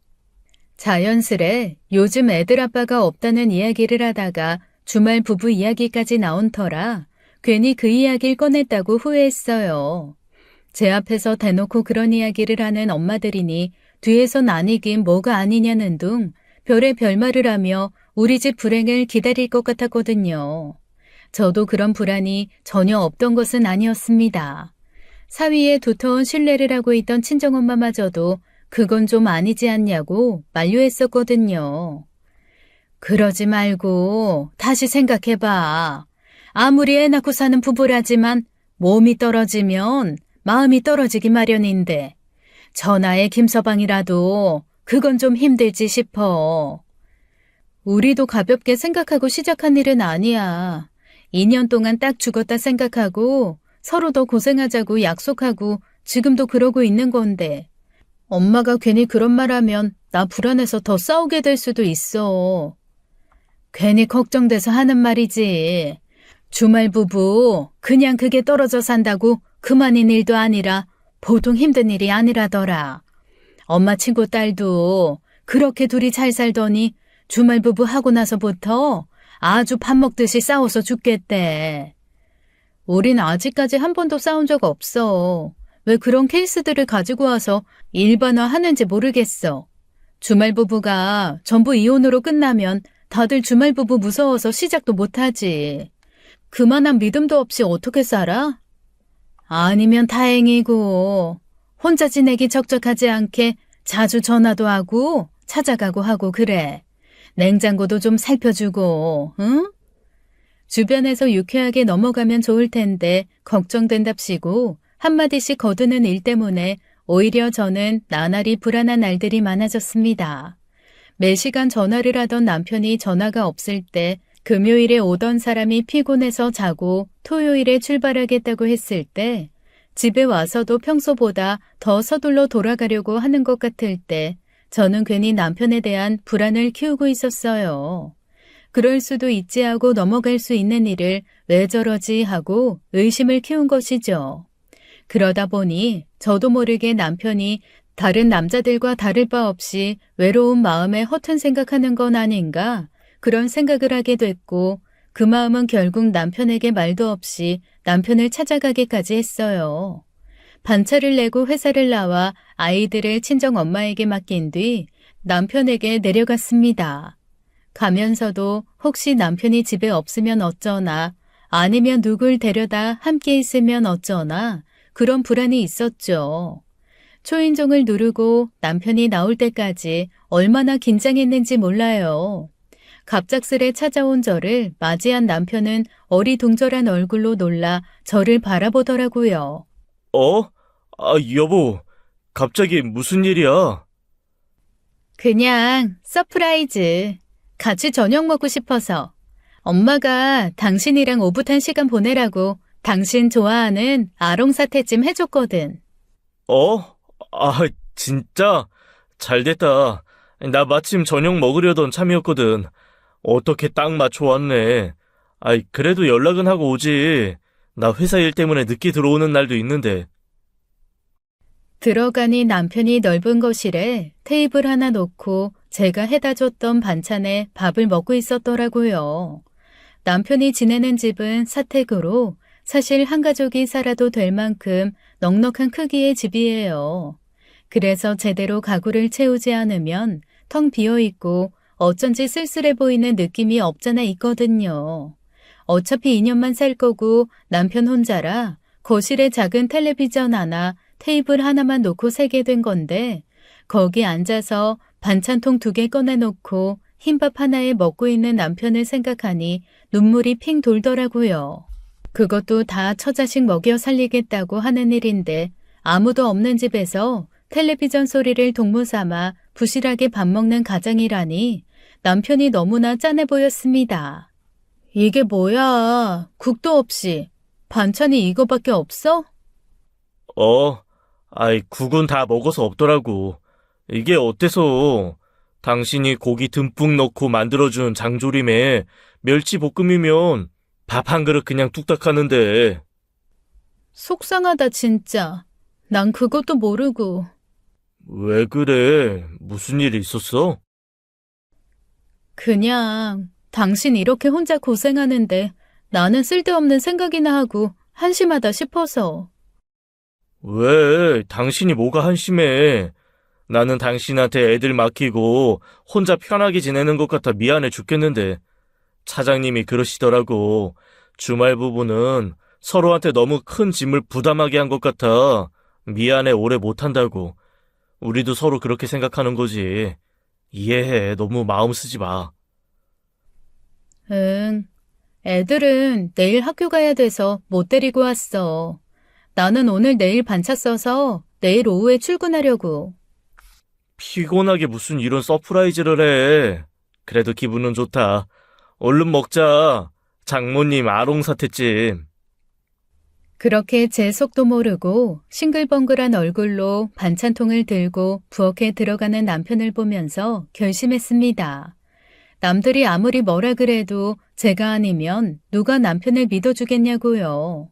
자연스레 요즘 애들 아빠가 없다는 이야기를 하다가 주말 부부 이야기까지 나온 터라 괜히 그 이야기를 꺼냈다고 후회했어요. 제 앞에서 대놓고 그런 이야기를 하는 엄마들이니 뒤에선 아니긴 뭐가 아니냐는 둥 별의 별말을 하며 우리 집 불행을 기다릴 것 같았거든요. 저도 그런 불안이 전혀 없던 것은 아니었습니다. 사위에 두터운 신뢰를 하고 있던 친정엄마마저도 그건 좀 아니지 않냐고 만류했었거든요. 그러지 말고 다시 생각해봐. 아무리 애 낳고 사는 부부라지만 몸이 떨어지면 마음이 떨어지기 마련인데 전하의 김서방이라도 그건 좀 힘들지 싶어. 우리도 가볍게 생각하고 시작한 일은 아니야. 2년 동안 딱 죽었다 생각하고 서로 더 고생하자고 약속하고 지금도 그러고 있는 건데 엄마가 괜히 그런 말 하면 나 불안해서 더 싸우게 될 수도 있어. 괜히 걱정돼서 하는 말이지. 주말 부부 그냥 그게 떨어져 산다고 그만인 일도 아니라 보통 힘든 일이 아니라더라. 엄마 친구 딸도 그렇게 둘이 잘 살더니 주말 부부 하고 나서부터 아주 밥 먹듯이 싸워서 죽겠대. 우린 아직까지 한 번도 싸운 적 없어. 왜 그런 케이스들을 가지고 와서 일반화하는지 모르겠어. 주말 부부가 전부 이혼으로 끝나면 다들 주말 부부 무서워서 시작도 못하지. 그만한 믿음도 없이 어떻게 살아? 아니면 다행이고 혼자 지내기 적적하지 않게 자주 전화도 하고 찾아가고 하고 그래. 냉장고도 좀 살펴주고, 응? 주변에서 유쾌하게 넘어가면 좋을 텐데 걱정된답시고 한마디씩 거두는 일 때문에 오히려 저는 나날이 불안한 날들이 많아졌습니다. 매시간 전화를 하던 남편이 전화가 없을 때 금요일에 오던 사람이 피곤해서 자고 토요일에 출발하겠다고 했을 때 집에 와서도 평소보다 더 서둘러 돌아가려고 하는 것 같을 때 저는 괜히 남편에 대한 불안을 키우고 있었어요. 그럴 수도 있지 하고 넘어갈 수 있는 일을 왜 저러지 하고 의심을 키운 것이죠. 그러다 보니 저도 모르게 남편이 다른 남자들과 다를 바 없이 외로운 마음에 허튼 생각하는 건 아닌가 그런 생각을 하게 됐고 그 마음은 결국 남편에게 말도 없이 남편을 찾아가기까지 했어요. 반차를 내고 회사를 나와 아이들을 친정엄마에게 맡긴 뒤 남편에게 내려갔습니다. 가면서도 혹시 남편이 집에 없으면 어쩌나 아니면 누굴 데려다 함께 있으면 어쩌나 그런 불안이 있었죠. 초인종을 누르고 남편이 나올 때까지 얼마나 긴장했는지 몰라요. 갑작스레 찾아온 저를 맞이한 남편은 어리둥절한 얼굴로 놀라 저를 바라보더라고요. 어? 아, 여보, 갑자기 무슨 일이야? 그냥 서프라이즈. 같이 저녁 먹고 싶어서. 엄마가 당신이랑 오붓한 시간 보내라고 당신 좋아하는 아롱사태찜 해줬거든. 어? 아, 진짜? 잘됐다. 나 마침 저녁 먹으려던 참이었거든. 어떻게 딱 맞춰 왔네. 아이, 그래도 연락은 하고 오지. 나 회사 일 때문에 늦게 들어오는 날도 있는데. 들어가니 남편이 넓은 거실에 테이블 하나 놓고 제가 해다 줬던 반찬에 밥을 먹고 있었더라고요. 남편이 지내는 집은 사택으로 사실 한 가족이 살아도 될 만큼 넉넉한 크기의 집이에요. 그래서 제대로 가구를 채우지 않으면 텅 비어 있고 어쩐지 쓸쓸해 보이는 느낌이 없잖아 있거든요. 어차피 2년만 살 거고 남편 혼자라 거실에 작은 텔레비전 하나, 테이블 하나만 놓고 살게 된 건데 거기 앉아서 반찬통 2개 꺼내놓고 흰밥 하나에 먹고 있는 남편을 생각하니 눈물이 핑 돌더라고요. 그것도 다 처자식 먹여 살리겠다고 하는 일인데 아무도 없는 집에서 텔레비전 소리를 동무 삼아 부실하게 밥 먹는 가장이라니 남편이 너무나 짠해 보였습니다. 이게 뭐야? 국도 없이 반찬이 이거밖에 없어? 아이, 국은 다 먹어서 없더라고. 이게 어때서? 당신이 고기 듬뿍 넣고 만들어준 장조림에 멸치볶음이면 밥 한 그릇 그냥 뚝딱 하는데. 속상하다 진짜. 난 그것도 모르고. 왜 그래? 무슨 일 있었어? 그냥 당신 이렇게 혼자 고생하는데 나는 쓸데없는 생각이나 하고 한심하다 싶어서. 왜? 당신이 뭐가 한심해? 나는 당신한테 애들 맡기고 혼자 편하게 지내는 것 같아 미안해 죽겠는데. 차장님이 그러시더라고. 주말 부부는 서로한테 너무 큰 짐을 부담하게 한 것 같아. 미안해 오래 못한다고. 우리도 서로 그렇게 생각하는 거지. 이해해. 너무 마음 쓰지 마. 응. 애들은 내일 학교 가야 돼서 못 데리고 왔어. 나는 오늘 내일 반차 써서 내일 오후에 출근하려고. 피곤하게 무슨 이런 서프라이즈를 해. 그래도 기분은 좋다. 얼른 먹자. 장모님 아롱사태찜. 그렇게 제 속도 모르고 싱글벙글한 얼굴로 반찬통을 들고 부엌에 들어가는 남편을 보면서 결심했습니다. 남들이 아무리 뭐라 그래도 제가 아니면 누가 남편을 믿어주겠냐고요.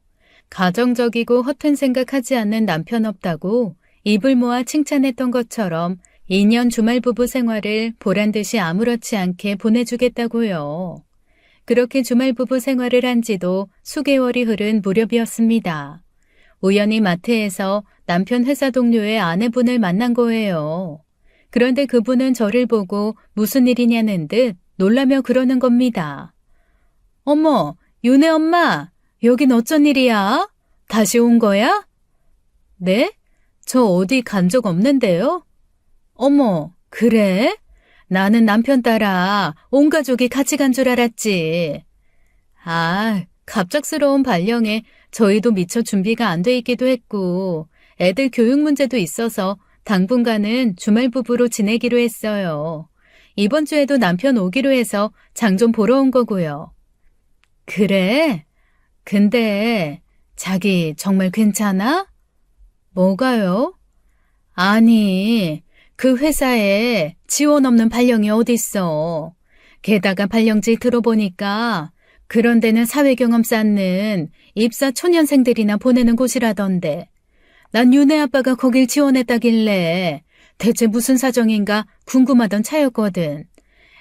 가정적이고 허튼 생각하지 않는 남편 없다고 입을 모아 칭찬했던 것처럼 2년 주말 부부 생활을 보란듯이 아무렇지 않게 보내주겠다고요. 그렇게 주말 부부 생활을 한 지도 수개월이 흐른 무렵이었습니다. 우연히 마트에서 남편 회사 동료의 아내분을 만난 거예요. 그런데 그분은 저를 보고 무슨 일이냐는 듯 놀라며 그러는 겁니다. 어머, 윤혜 엄마, 여긴 어쩐 일이야? 다시 온 거야? 네? 저 어디 간 적 없는데요? 어머, 그래? 나는 남편 따라 온 가족이 같이 간 줄 알았지. 아, 갑작스러운 발령에 저희도 미처 준비가 안 돼 있기도 했고, 애들 교육 문제도 있어서 당분간은 주말 부부로 지내기로 했어요. 이번 주에도 남편 오기로 해서 장 좀 보러 온 거고요. 그래? 근데 자기 정말 괜찮아? 뭐가요? 아니, 그 회사에 지원 없는 발령이 어딨어. 게다가 발령지 들어보니까 그런 데는 사회 경험 쌓는 입사 초년생들이나 보내는 곳이라던데. 난 윤혜 아빠가 거길 지원했다길래 대체 무슨 사정인가 궁금하던 차였거든.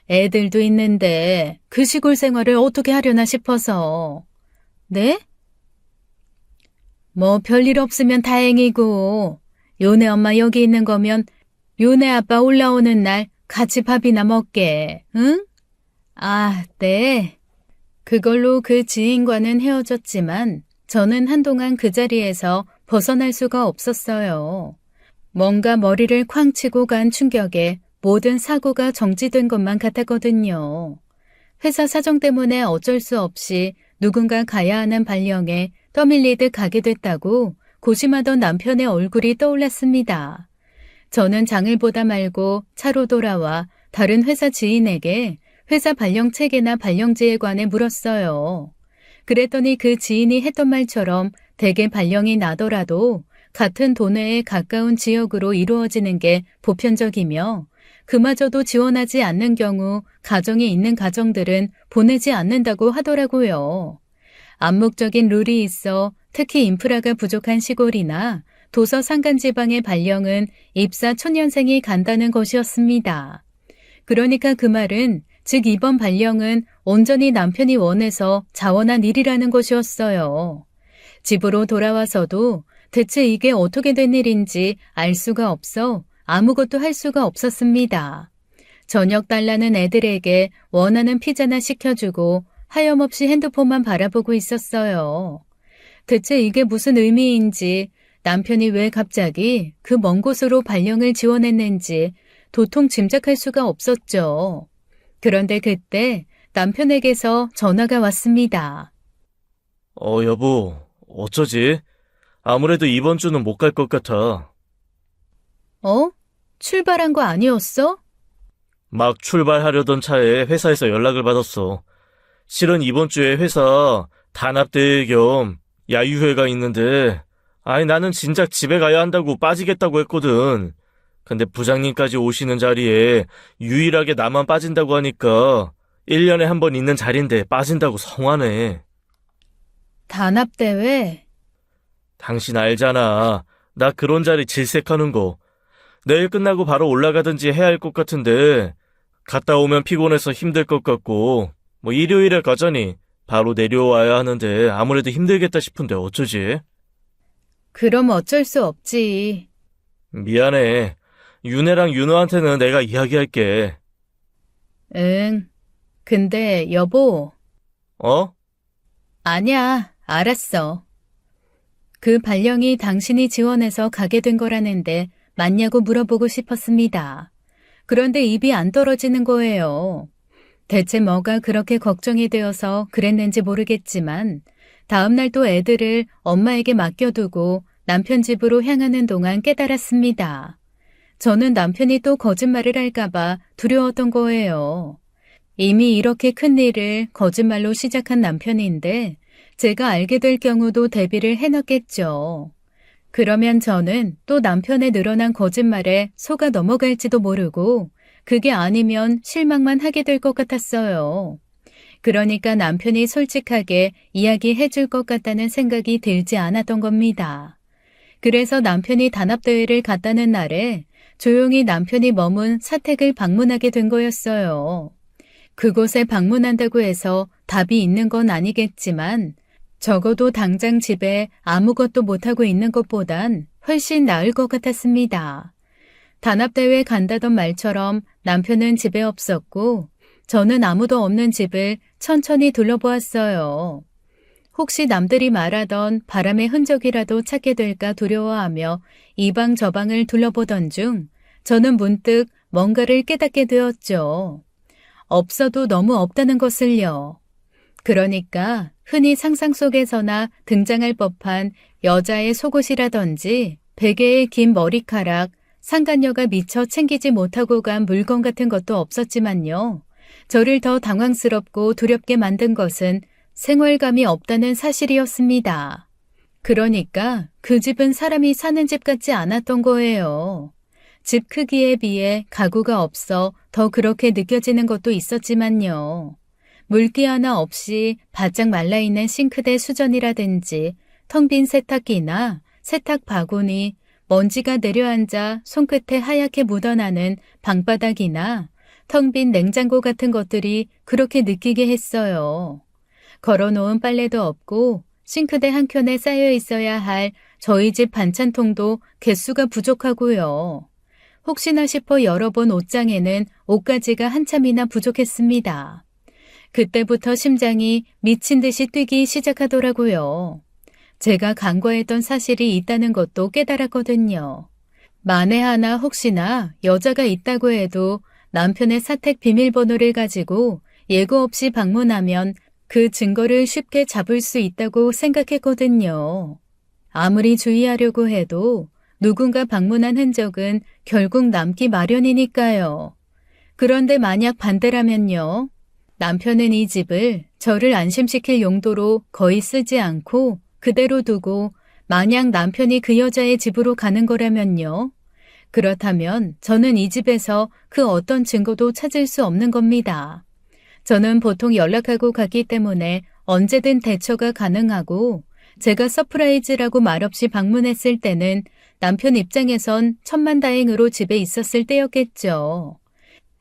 애들도 있는데 그 시골 생활을 어떻게 하려나 싶어서. 네? 뭐 별일 없으면 다행이고 요네 엄마 여기 있는 거면 요네 아빠 올라오는 날 같이 밥이나 먹게, 응? 아, 네. 그걸로 그 지인과는 헤어졌지만 저는 한동안 그 자리에서 벗어날 수가 없었어요. 뭔가 머리를 쾅 치고 간 충격에 모든 사고가 정지된 것만 같았거든요. 회사 사정 때문에 어쩔 수 없이 누군가 가야 하는 발령에 떠밀리듯 가게 됐다고 고심하던 남편의 얼굴이 떠올랐습니다. 저는 장을 보다 말고 차로 돌아와 다른 회사 지인에게 회사 발령 체계나 발령지에 관해 물었어요. 그랬더니 그 지인이 했던 말처럼 대개 발령이 나더라도 같은 도내에 가까운 지역으로 이루어지는 게 보편적이며 그마저도 지원하지 않는 경우 가정이 있는 가정들은 보내지 않는다고 하더라고요. 암묵적인 룰이 있어 특히 인프라가 부족한 시골이나 도서 산간지방의 발령은 입사 초년생이 간다는 것이었습니다. 그러니까 그 말은 즉 이번 발령은 온전히 남편이 원해서 자원한 일이라는 것이었어요. 집으로 돌아와서도 대체 이게 어떻게 된 일인지 알 수가 없어 아무것도 할 수가 없었습니다. 저녁 달라는 애들에게 원하는 피자나 시켜주고 하염없이 핸드폰만 바라보고 있었어요. 대체 이게 무슨 의미인지 남편이 왜 갑자기 그 먼 곳으로 발령을 지원했는지 도통 짐작할 수가 없었죠. 그런데 그때 남편에게서 전화가 왔습니다. 여보, 어쩌지? 아무래도 이번 주는 못 갈 것 같아. 출발한 거 아니었어? 막 출발하려던 차에 회사에서 연락을 받았어. 실은 이번 주에 회사 단합대회 겸 야유회가 있는데, 나는 진작 집에 가야 한다고 빠지겠다고 했거든. 근데 부장님까지 오시는 자리에 유일하게 나만 빠진다고 하니까 1년에 한 번 있는 자리인데 빠진다고 성화네. 단합대회? 당신 알잖아. 나 그런 자리 질색하는 거. 내일 끝나고 바로 올라가든지 해야 할 것 같은데 갔다 오면 피곤해서 힘들 것 같고 일요일에 가자니 바로 내려와야 하는데 아무래도 힘들겠다 싶은데 어쩌지? 그럼 어쩔 수 없지. 미안해. 윤혜랑 윤호한테는 내가 이야기할게. 응. 근데 여보. 아니야, 알았어. 그 발령이 당신이 지원해서 가게 된 거라는데 맞냐고 물어보고 싶었습니다. 그런데 입이 안 떨어지는 거예요. 대체 뭐가 그렇게 걱정이 되어서 그랬는지 모르겠지만 다음 날 또 애들을 엄마에게 맡겨두고 남편 집으로 향하는 동안 깨달았습니다. 저는 남편이 또 거짓말을 할까봐 두려웠던 거예요. 이미 이렇게 큰 일을 거짓말로 시작한 남편인데 제가 알게 될 경우도 대비를 해놨겠죠. 그러면 저는 또 남편의 늘어난 거짓말에 속아 넘어갈지도 모르고 그게 아니면 실망만 하게 될 것 같았어요. 그러니까 남편이 솔직하게 이야기해 줄 것 같다는 생각이 들지 않았던 겁니다. 그래서 남편이 단합대회를 갔다는 날에 조용히 남편이 머문 사택을 방문하게 된 거였어요. 그곳에 방문한다고 해서 답이 있는 건 아니겠지만 적어도 당장 집에 아무것도 못하고 있는 것보단 훨씬 나을 것 같았습니다. 단합대회 간다던 말처럼 남편은 집에 없었고 저는 아무도 없는 집을 천천히 둘러보았어요. 혹시 남들이 말하던 바람의 흔적이라도 찾게 될까 두려워하며 이방 저방을 둘러보던 중 저는 문득 뭔가를 깨닫게 되었죠. 없어도 너무 없다는 것을요. 그러니까 흔히 상상 속에서나 등장할 법한 여자의 속옷이라든지 베개의 긴 머리카락, 상간녀가 미처 챙기지 못하고 간 물건 같은 것도 없었지만요. 저를 더 당황스럽고 두렵게 만든 것은 생활감이 없다는 사실이었습니다. 그러니까 그 집은 사람이 사는 집 같지 않았던 거예요. 집 크기에 비해 가구가 없어 더 그렇게 느껴지는 것도 있었지만요. 물기 하나 없이 바짝 말라있는 싱크대 수전이라든지 텅 빈 세탁기나 세탁 바구니, 먼지가 내려앉아 손끝에 하얗게 묻어나는 방바닥이나 텅 빈 냉장고 같은 것들이 그렇게 느끼게 했어요. 걸어놓은 빨래도 없고 싱크대 한켠에 쌓여 있어야 할 저희 집 반찬통도 개수가 부족하고요. 혹시나 싶어 열어본 옷장에는 옷가지가 한참이나 부족했습니다. 그때부터 심장이 미친 듯이 뛰기 시작하더라고요. 제가 간과했던 사실이 있다는 것도 깨달았거든요. 만에 하나 혹시나 여자가 있다고 해도 남편의 사택 비밀번호를 가지고 예고 없이 방문하면 그 증거를 쉽게 잡을 수 있다고 생각했거든요. 아무리 주의하려고 해도 누군가 방문한 흔적은 결국 남기 마련이니까요. 그런데 만약 반대라면요. 남편은 이 집을 저를 안심시킬 용도로 거의 쓰지 않고 그대로 두고 만약 남편이 그 여자의 집으로 가는 거라면요. 그렇다면 저는 이 집에서 그 어떤 증거도 찾을 수 없는 겁니다. 저는 보통 연락하고 갔기 때문에 언제든 대처가 가능하고 제가 서프라이즈라고 말없이 방문했을 때는 남편 입장에선 천만다행으로 집에 있었을 때였겠죠.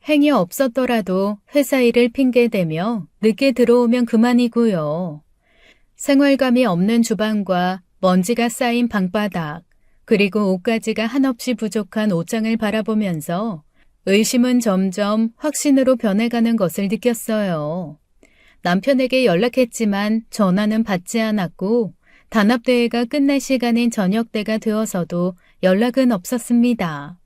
행위 없었더라도 회사 일을 핑계대며 늦게 들어오면 그만이고요. 생활감이 없는 주방과 먼지가 쌓인 방바닥, 그리고 옷가지가 한없이 부족한 옷장을 바라보면서 의심은 점점 확신으로 변해가는 것을 느꼈어요. 남편에게 연락했지만 전화는 받지 않았고 단합대회가 끝날 시간인 저녁때가 되어서도 연락은 없었습니다.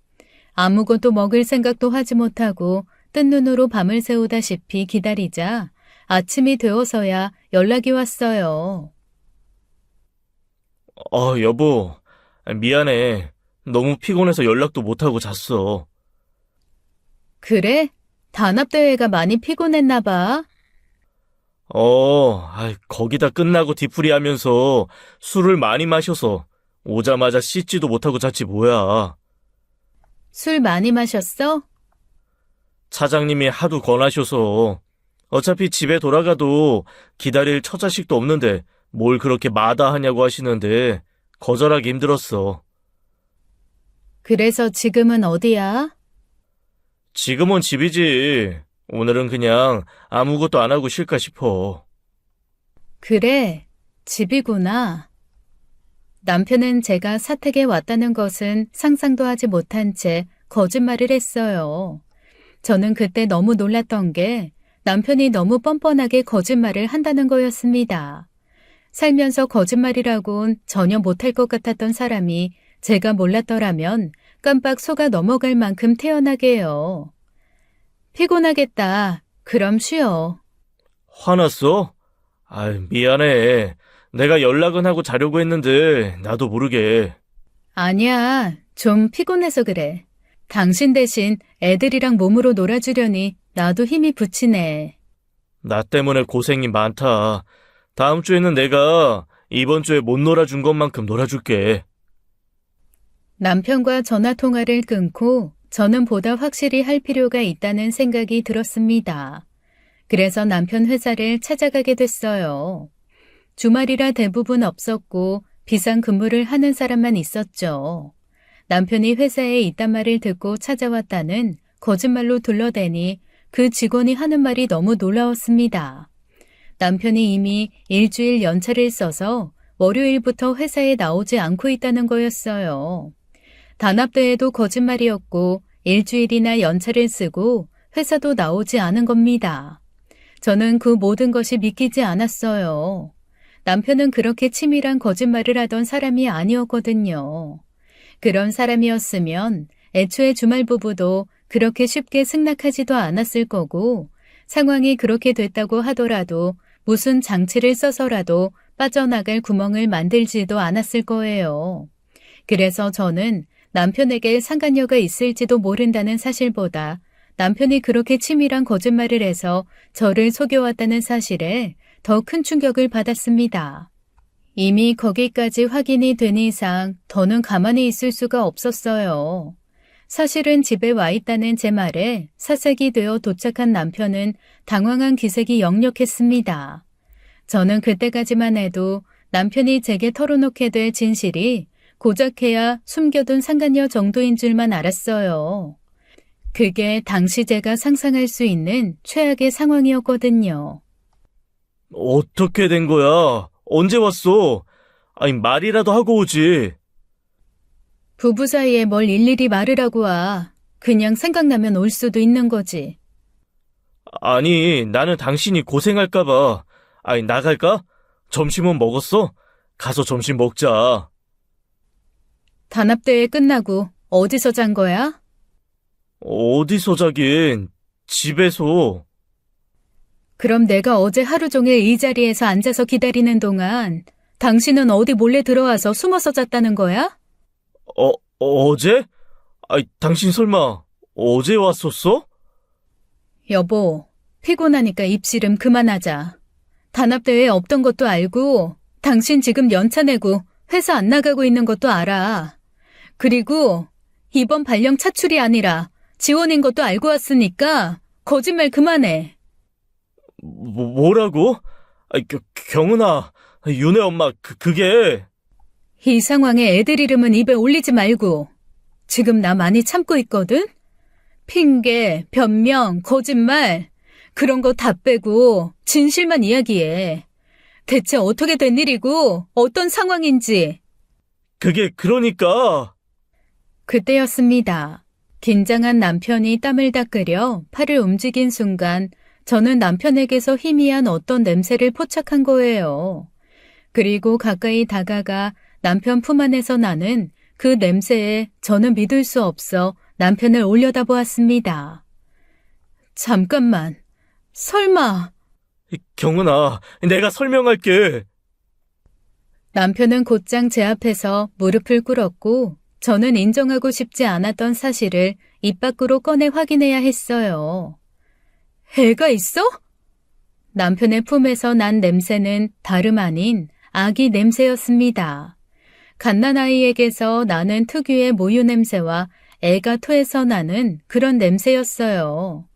아무것도 먹을 생각도 하지 못하고 뜬 눈으로 밤을 새우다시피 기다리자 아침이 되어서야 연락이 왔어요. 여보, 미안해. 너무 피곤해서 연락도 못하고 잤어. 그래? 단합대회가 많이 피곤했나 봐. 거기다 끝나고 뒤풀이 하면서 술을 많이 마셔서 오자마자 씻지도 못하고 잤지 뭐야. 술 많이 마셨어? 차장님이 하도 권하셔서 어차피 집에 돌아가도 기다릴 처자식도 없는데 뭘 그렇게 마다하냐고 하시는데 거절하기 힘들었어. 그래서 지금은 어디야? 지금은 집이지. 오늘은 그냥 아무것도 안 하고 쉴까 싶어. 그래, 집이구나. 남편은 제가 사택에 왔다는 것은 상상도 하지 못한 채 거짓말을 했어요. 저는 그때 너무 놀랐던 게 남편이 너무 뻔뻔하게 거짓말을 한다는 거였습니다. 살면서 거짓말이라곤 전혀 못할 것 같았던 사람이 제가 몰랐더라면 깜빡 속아 넘어갈 만큼 태연하게요. 피곤하겠다. 그럼 쉬어. 화났어? 미안해. 내가 연락은 하고 자려고 했는데 나도 모르게. 아니야. 좀 피곤해서 그래. 당신 대신 애들이랑 몸으로 놀아주려니 나도 힘이 붙이네. 나 때문에 고생이 많다. 다음 주에는 내가 이번 주에 못 놀아준 것만큼 놀아줄게. 남편과 전화통화를 끊고 저는 보다 확실히 할 필요가 있다는 생각이 들었습니다. 그래서 남편 회사를 찾아가게 됐어요. 주말이라 대부분 없었고 비상근무를 하는 사람만 있었죠. 남편이 회사에 있단 말을 듣고 찾아왔다는 거짓말로 둘러대니 그 직원이 하는 말이 너무 놀라웠습니다. 남편이 이미 일주일 연차를 써서 월요일부터 회사에 나오지 않고 있다는 거였어요. 단합대회도 거짓말이었고 일주일이나 연차를 쓰고 회사도 나오지 않은 겁니다. 저는 그 모든 것이 믿기지 않았어요. 남편은 그렇게 치밀한 거짓말을 하던 사람이 아니었거든요. 그런 사람이었으면 애초에 주말 부부도 그렇게 쉽게 승낙하지도 않았을 거고 상황이 그렇게 됐다고 하더라도 무슨 장치를 써서라도 빠져나갈 구멍을 만들지도 않았을 거예요. 그래서 저는 남편에게 상간녀가 있을지도 모른다는 사실보다 남편이 그렇게 치밀한 거짓말을 해서 저를 속여왔다는 사실에 더 큰 충격을 받았습니다. 이미 거기까지 확인이 된 이상 더는 가만히 있을 수가 없었어요. 사실은 집에 와 있다는 제 말에 사색이 되어 도착한 남편은 당황한 기색이 역력했습니다. 저는 그때까지만 해도 남편이 제게 털어놓게 될 진실이 고작해야 숨겨둔 상간녀 정도인 줄만 알았어요. 그게 당시 제가 상상할 수 있는 최악의 상황이었거든요. 어떻게 된 거야? 언제 왔어? 말이라도 하고 오지. 부부 사이에 뭘 일일이 말을 하고 와. 그냥 생각나면 올 수도 있는 거지. 아니, 나는 당신이 고생할까봐. 나갈까? 점심은 먹었어? 가서 점심 먹자. 단합대회 끝나고 어디서 잔 거야? 어디서 자긴? 집에서. 그럼 내가 어제 하루 종일 이 자리에서 앉아서 기다리는 동안 당신은 어디 몰래 들어와서 숨어서 잤다는 거야? 어제? 당신 설마 어제 왔었어? 여보, 피곤하니까 입씨름 그만하자. 단합대회 없던 것도 알고 당신 지금 연차 내고 회사 안 나가고 있는 것도 알아. 그리고 이번 발령 차출이 아니라 지원인 것도 알고 왔으니까 거짓말 그만해. 뭐라고? 경은아, 윤혜 엄마, 그게. 이 상황에 애들 이름은 입에 올리지 말고. 지금 나 많이 참고 있거든? 핑계, 변명, 거짓말 그런 거 다 빼고 진실만 이야기해. 대체 어떻게 된 일이고 어떤 상황인지. 그게 그러니까. 그때였습니다. 긴장한 남편이 땀을 닦으려 팔을 움직인 순간 저는 남편에게서 희미한 어떤 냄새를 포착한 거예요. 그리고 가까이 다가가 남편 품 안에서 나는 그 냄새에 저는 믿을 수 없어 남편을 올려다보았습니다. 잠깐만, 설마. 경은아, 내가 설명할게. 남편은 곧장 제 앞에서 무릎을 꿇었고 저는 인정하고 싶지 않았던 사실을 입 밖으로 꺼내 확인해야 했어요. 애가 있어? 남편의 품에서 난 냄새는 다름 아닌 아기 냄새였습니다. 갓난아이에게서 나는 특유의 모유 냄새와 애가 토해서 나는 그런 냄새였어요.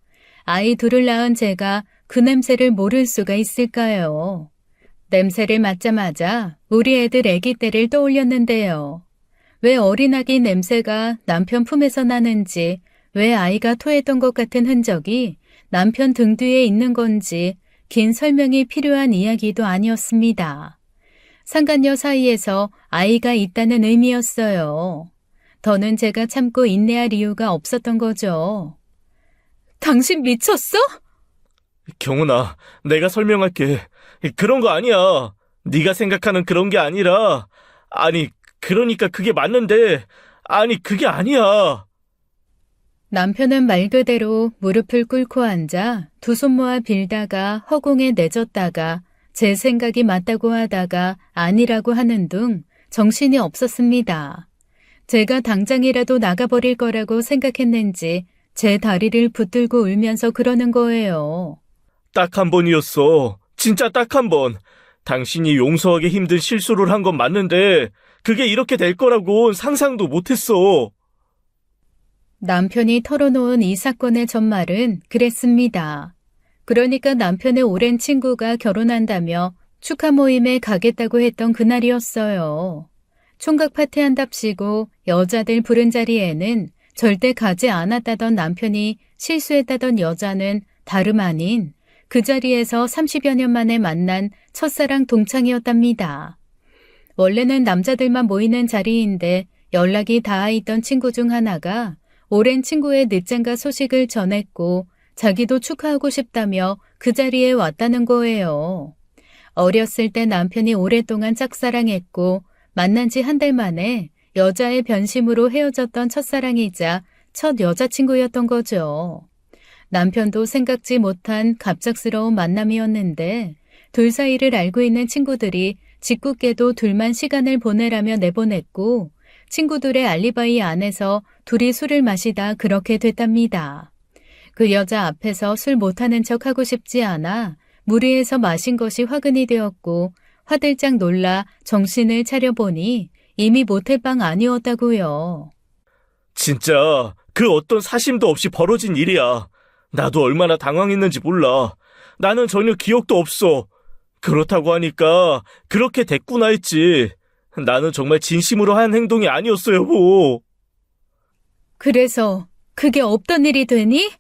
아이 둘을 낳은 제가 그 냄새를 모를 수가 있을까요? 냄새를 맡자마자 우리 애들 아기 때를 떠올렸는데요. 왜 어린아기 냄새가 남편 품에서 나는지, 왜 아이가 토했던 것 같은 흔적이 남편 등 뒤에 있는 건지 긴 설명이 필요한 이야기도 아니었습니다. 상간녀 사이에서 아이가 있다는 의미였어요. 더는 제가 참고 인내할 이유가 없었던 거죠. 당신 미쳤어? 경은아, 내가 설명할게. 그런 거 아니야. 네가 생각하는 그런 게 아니라. 그러니까 그게 맞는데. 그게 아니야. 남편은 말 그대로 무릎을 꿇고 앉아 두 손 모아 빌다가 허공에 내줬다가 제 생각이 맞다고 하다가 아니라고 하는 등 정신이 없었습니다. 제가 당장이라도 나가버릴 거라고 생각했는지 제 다리를 붙들고 울면서 그러는 거예요. 딱 한 번이었어. 진짜 딱 한 번. 당신이 용서하기 힘든 실수를 한 건 맞는데 그게 이렇게 될 거라고는 상상도 못했어. 남편이 털어놓은 이 사건의 전말은 그랬습니다. 그러니까 남편의 오랜 친구가 결혼한다며 축하 모임에 가겠다고 했던 그날이었어요. 총각 파티한답시고 여자들 부른 자리에는 절대 가지 않았다던 남편이 실수했다던 여자는 다름 아닌 그 자리에서 30여 년 만에 만난 첫사랑 동창이었답니다. 원래는 남자들만 모이는 자리인데 연락이 닿아 있던 친구 중 하나가 오랜 친구의 늦장가 소식을 전했고 자기도 축하하고 싶다며 그 자리에 왔다는 거예요. 어렸을 때 남편이 오랫동안 짝사랑했고 만난 지 한 달 만에 여자의 변심으로 헤어졌던 첫사랑이자 첫 여자친구였던 거죠. 남편도 생각지 못한 갑작스러운 만남이었는데 둘 사이를 알고 있는 친구들이 짓궂게도 둘만 시간을 보내라며 내보냈고 친구들의 알리바이 안에서 둘이 술을 마시다 그렇게 됐답니다. 그 여자 앞에서 술 못하는 척하고 싶지 않아 무리해서 마신 것이 화근이 되었고 화들짝 놀라 정신을 차려보니 이미 모텔방 아니었다고요. 진짜 그 어떤 사심도 없이 벌어진 일이야. 나도 얼마나 당황했는지 몰라. 나는 전혀 기억도 없어. 그렇다고 하니까 그렇게 됐구나 했지. 나는 정말 진심으로 한 행동이 아니었어, 여보. 그래서 그게 없던 일이 되니?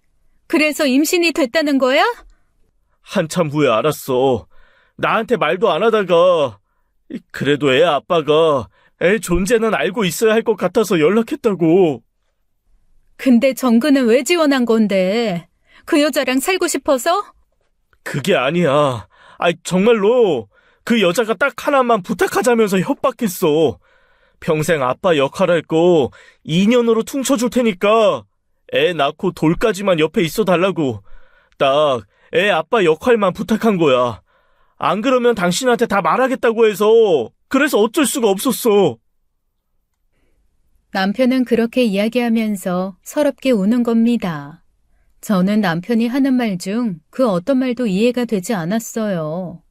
그래서 임신이 됐다는 거야? 한참 후에 알았어. 나한테 말도 안 하다가 그래도 애 아빠가 애 존재는 알고 있어야 할 것 같아서 연락했다고. 근데 정근은 왜 지원한 건데? 그 여자랑 살고 싶어서? 그게 아니야. 정말로 그 여자가 딱 하나만 부탁하자면서 협박했어. 평생 아빠 역할할 거 2년으로 퉁쳐줄 테니까 애 낳고 돌까지만 옆에 있어 달라고. 딱 애 아빠 역할만 부탁한 거야. 안 그러면 당신한테 다 말하겠다고 해서 그래서 어쩔 수가 없었어. 남편은 그렇게 이야기하면서 서럽게 우는 겁니다. 저는 남편이 하는 말 중 그 어떤 말도 이해가 되지 않았어요.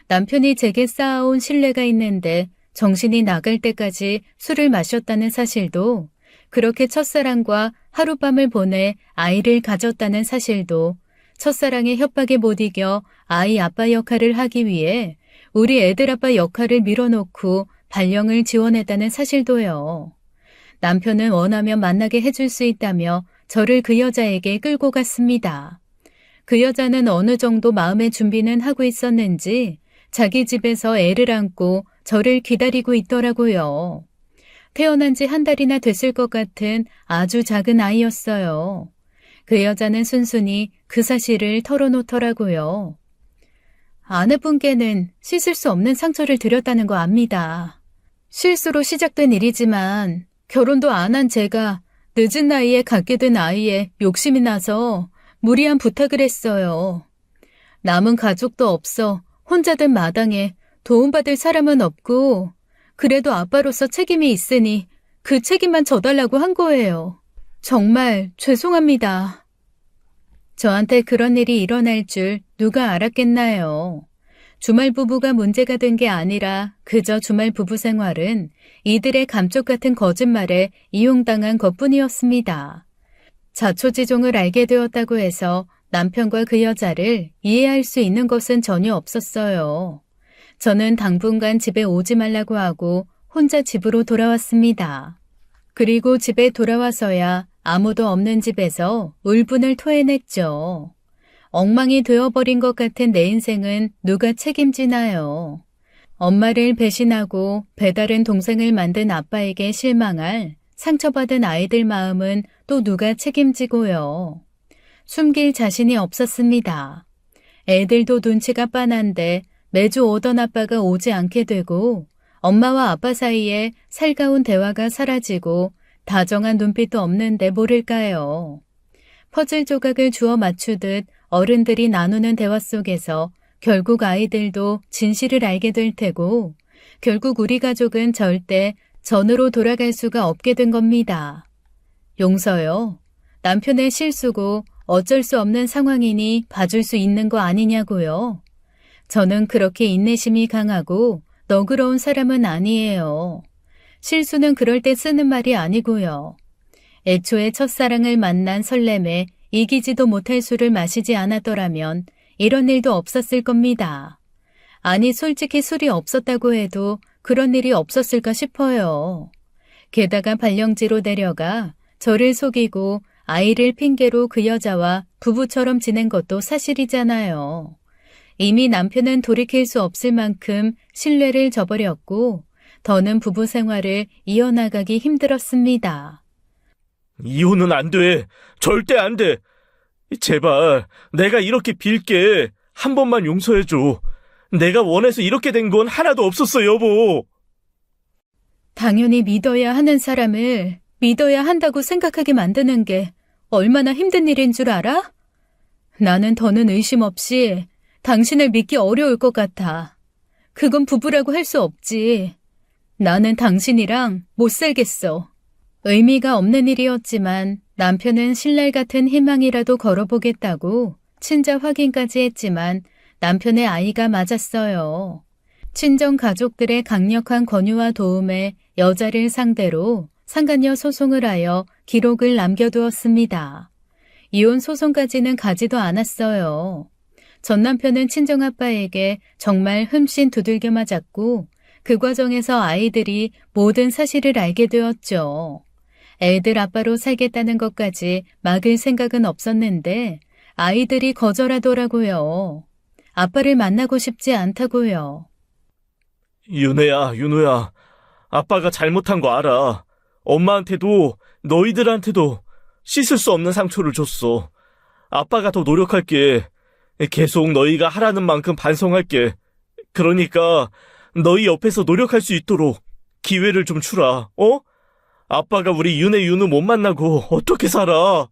남편이 제게 쌓아온 신뢰가 있는데 정신이 나갈 때까지 술을 마셨다는 사실도, 그렇게 첫사랑과 하룻밤을 보내 아이를 가졌다는 사실도, 첫사랑의 협박에 못 이겨 아이 아빠 역할을 하기 위해 우리 애들 아빠 역할을 밀어놓고 발령을 지원했다는 사실도요. 남편은 원하면 만나게 해줄 수 있다며 저를 그 여자에게 끌고 갔습니다. 그 여자는 어느 정도 마음의 준비는 하고 있었는지 자기 집에서 애를 안고 저를 기다리고 있더라고요. 태어난 지 한 달이나 됐을 것 같은 아주 작은 아이였어요. 그 여자는 순순히 그 사실을 털어놓더라고요. 아내분께는 씻을 수 없는 상처를 드렸다는 거 압니다. 실수로 시작된 일이지만 결혼도 안 한 제가 늦은 나이에 갖게 된 아이에 욕심이 나서 무리한 부탁을 했어요. 남은 가족도 없어 혼자 된 마당에 도움받을 사람은 없고 그래도 아빠로서 책임이 있으니 그 책임만 져달라고 한 거예요. 정말 죄송합니다. 저한테 그런 일이 일어날 줄 누가 알았겠나요? 주말 부부가 문제가 된 게 아니라 그저 주말 부부 생활은 이들의 감쪽 같은 거짓말에 이용당한 것뿐이었습니다. 자초지종을 알게 되었다고 해서 남편과 그 여자를 이해할 수 있는 것은 전혀 없었어요. 저는 당분간 집에 오지 말라고 하고 혼자 집으로 돌아왔습니다. 그리고 집에 돌아와서야 아무도 없는 집에서 울분을 토해냈죠. 엉망이 되어버린 것 같은 내 인생은 누가 책임지나요? 엄마를 배신하고 배다른 동생을 만든 아빠에게 실망할 상처받은 아이들 마음은 또 누가 책임지고요. 숨길 자신이 없었습니다. 애들도 눈치가 빤한데 매주 오던 아빠가 오지 않게 되고 엄마와 아빠 사이에 살가운 대화가 사라지고 다정한 눈빛도 없는데 모를까요? 퍼즐 조각을 주워 맞추듯 어른들이 나누는 대화 속에서 결국 아이들도 진실을 알게 될 테고 결국 우리 가족은 절대 전으로 돌아갈 수가 없게 된 겁니다. 용서요. 남편의 실수고 어쩔 수 없는 상황이니 봐줄 수 있는 거 아니냐고요. 저는 그렇게 인내심이 강하고 너그러운 사람은 아니에요. 실수는 그럴 때 쓰는 말이 아니고요. 애초에 첫사랑을 만난 설렘에 이기지도 못할 술을 마시지 않았더라면 이런 일도 없었을 겁니다. 아니 솔직히 술이 없었다고 해도 그런 일이 없었을까 싶어요. 게다가 발령지로 데려가 저를 속이고 아이를 핑계로 그 여자와 부부처럼 지낸 것도 사실이잖아요. 이미 남편은 돌이킬 수 없을 만큼 신뢰를 저버렸고 더는 부부 생활을 이어나가기 힘들었습니다. 이혼은 안 돼. 절대 안 돼. 제발 내가 이렇게 빌게. 한 번만 용서해줘. 내가 원해서 이렇게 된 건 하나도 없었어, 여보. 당연히 믿어야 하는 사람을 믿어야 한다고 생각하게 만드는 게 얼마나 힘든 일인 줄 알아? 나는 더는 의심 없이 당신을 믿기 어려울 것 같아. 그건 부부라고 할 수 없지. 나는 당신이랑 못 살겠어. 의미가 없는 일이었지만 남편은 신랄 같은 희망이라도 걸어보겠다고 친자 확인까지 했지만 남편의 아이가 맞았어요. 친정 가족들의 강력한 권유와 도움에 여자를 상대로 상간녀 소송을 하여 기록을 남겨두었습니다. 이혼 소송까지는 가지도 않았어요. 전 남편은 친정아빠에게 정말 흠씬 두들겨 맞았고 그 과정에서 아이들이 모든 사실을 알게 되었죠. 애들 아빠로 살겠다는 것까지 막을 생각은 없었는데 아이들이 거절하더라고요. 아빠를 만나고 싶지 않다고요. 윤호야. 아빠가 잘못한 거 알아. 엄마한테도 너희들한테도 씻을 수 없는 상처를 줬어. 아빠가 더 노력할게. 계속 너희가 하라는 만큼 반성할게. 그러니까 너희 옆에서 노력할 수 있도록 기회를 좀 주라, 어? 아빠가 우리 윤우 못 만나고 어떻게 살아?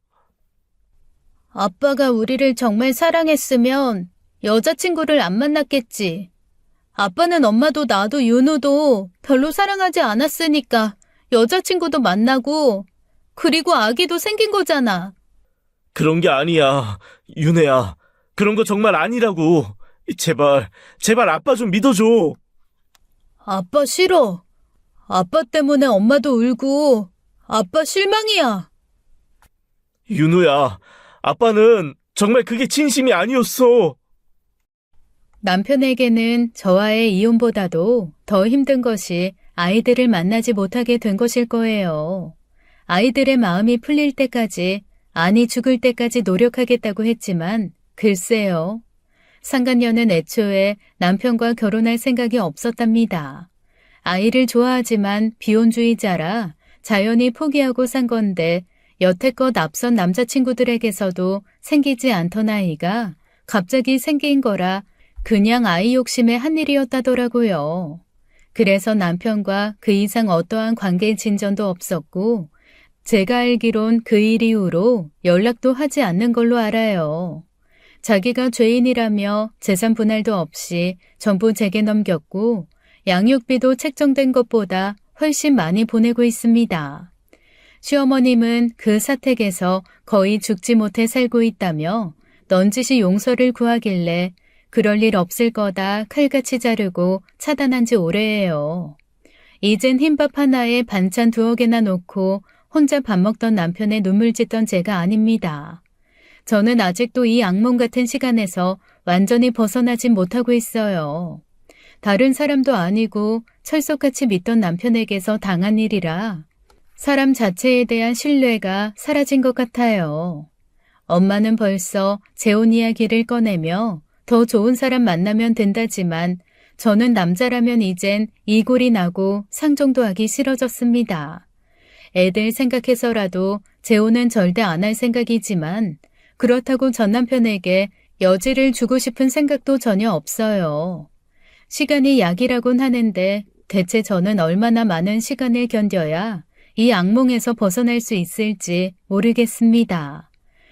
아빠가 우리를 정말 사랑했으면 여자친구를 안 만났겠지. 아빠는 엄마도 나도 윤우도 별로 사랑하지 않았으니까 여자친구도 만나고 그리고 아기도 생긴 거잖아. 그런 게 아니야, 윤혜야. 그런 거 정말 아니라고. 제발, 제발 아빠 좀 믿어줘. 아빠 싫어. 아빠 때문에 엄마도 울고 아빠 실망이야. 윤우야, 아빠는 정말 그게 진심이 아니었어. 남편에게는 저와의 이혼보다도 더 힘든 것이 아이들을 만나지 못하게 된 것일 거예요. 아이들의 마음이 풀릴 때까지, 아니 죽을 때까지 노력하겠다고 했지만 글쎄요. 상간녀는 애초에 남편과 결혼할 생각이 없었답니다. 아이를 좋아하지만 비혼주의자라 자연히 포기하고 산 건데 여태껏 앞선 남자친구들에게서도 생기지 않던 아이가 갑자기 생긴 거라 그냥 아이 욕심의 한 일이었다더라고요. 그래서 남편과 그 이상 어떠한 관계 진전도 없었고 제가 알기론 그 일 이후로 연락도 하지 않는 걸로 알아요. 자기가 죄인이라며 재산 분할도 없이 전부 제게 넘겼고 양육비도 책정된 것보다 훨씬 많이 보내고 있습니다. 시어머님은 그 사택에서 거의 죽지 못해 살고 있다며 넌지시 용서를 구하길래 그럴 일 없을 거다 칼같이 자르고 차단한 지 오래예요. 이젠 흰밥 하나에 반찬 2개나 놓고 혼자 밥 먹던 남편의 눈물 짓던 제가 아닙니다. 저는 아직도 이 악몽 같은 시간에서 완전히 벗어나진 못하고 있어요. 다른 사람도 아니고 철석같이 믿던 남편에게서 당한 일이라 사람 자체에 대한 신뢰가 사라진 것 같아요. 엄마는 벌써 재혼 이야기를 꺼내며 더 좋은 사람 만나면 된다지만 저는 남자라면 이젠 이골이 나고 상종도 하기 싫어졌습니다. 애들 생각해서라도 재혼은 절대 안 할 생각이지만 그렇다고 전 남편에게 여지를 주고 싶은 생각도 전혀 없어요. 시간이 약이라곤 하는데 대체 저는 얼마나 많은 시간을 견뎌야 이 악몽에서 벗어날 수 있을지 모르겠습니다.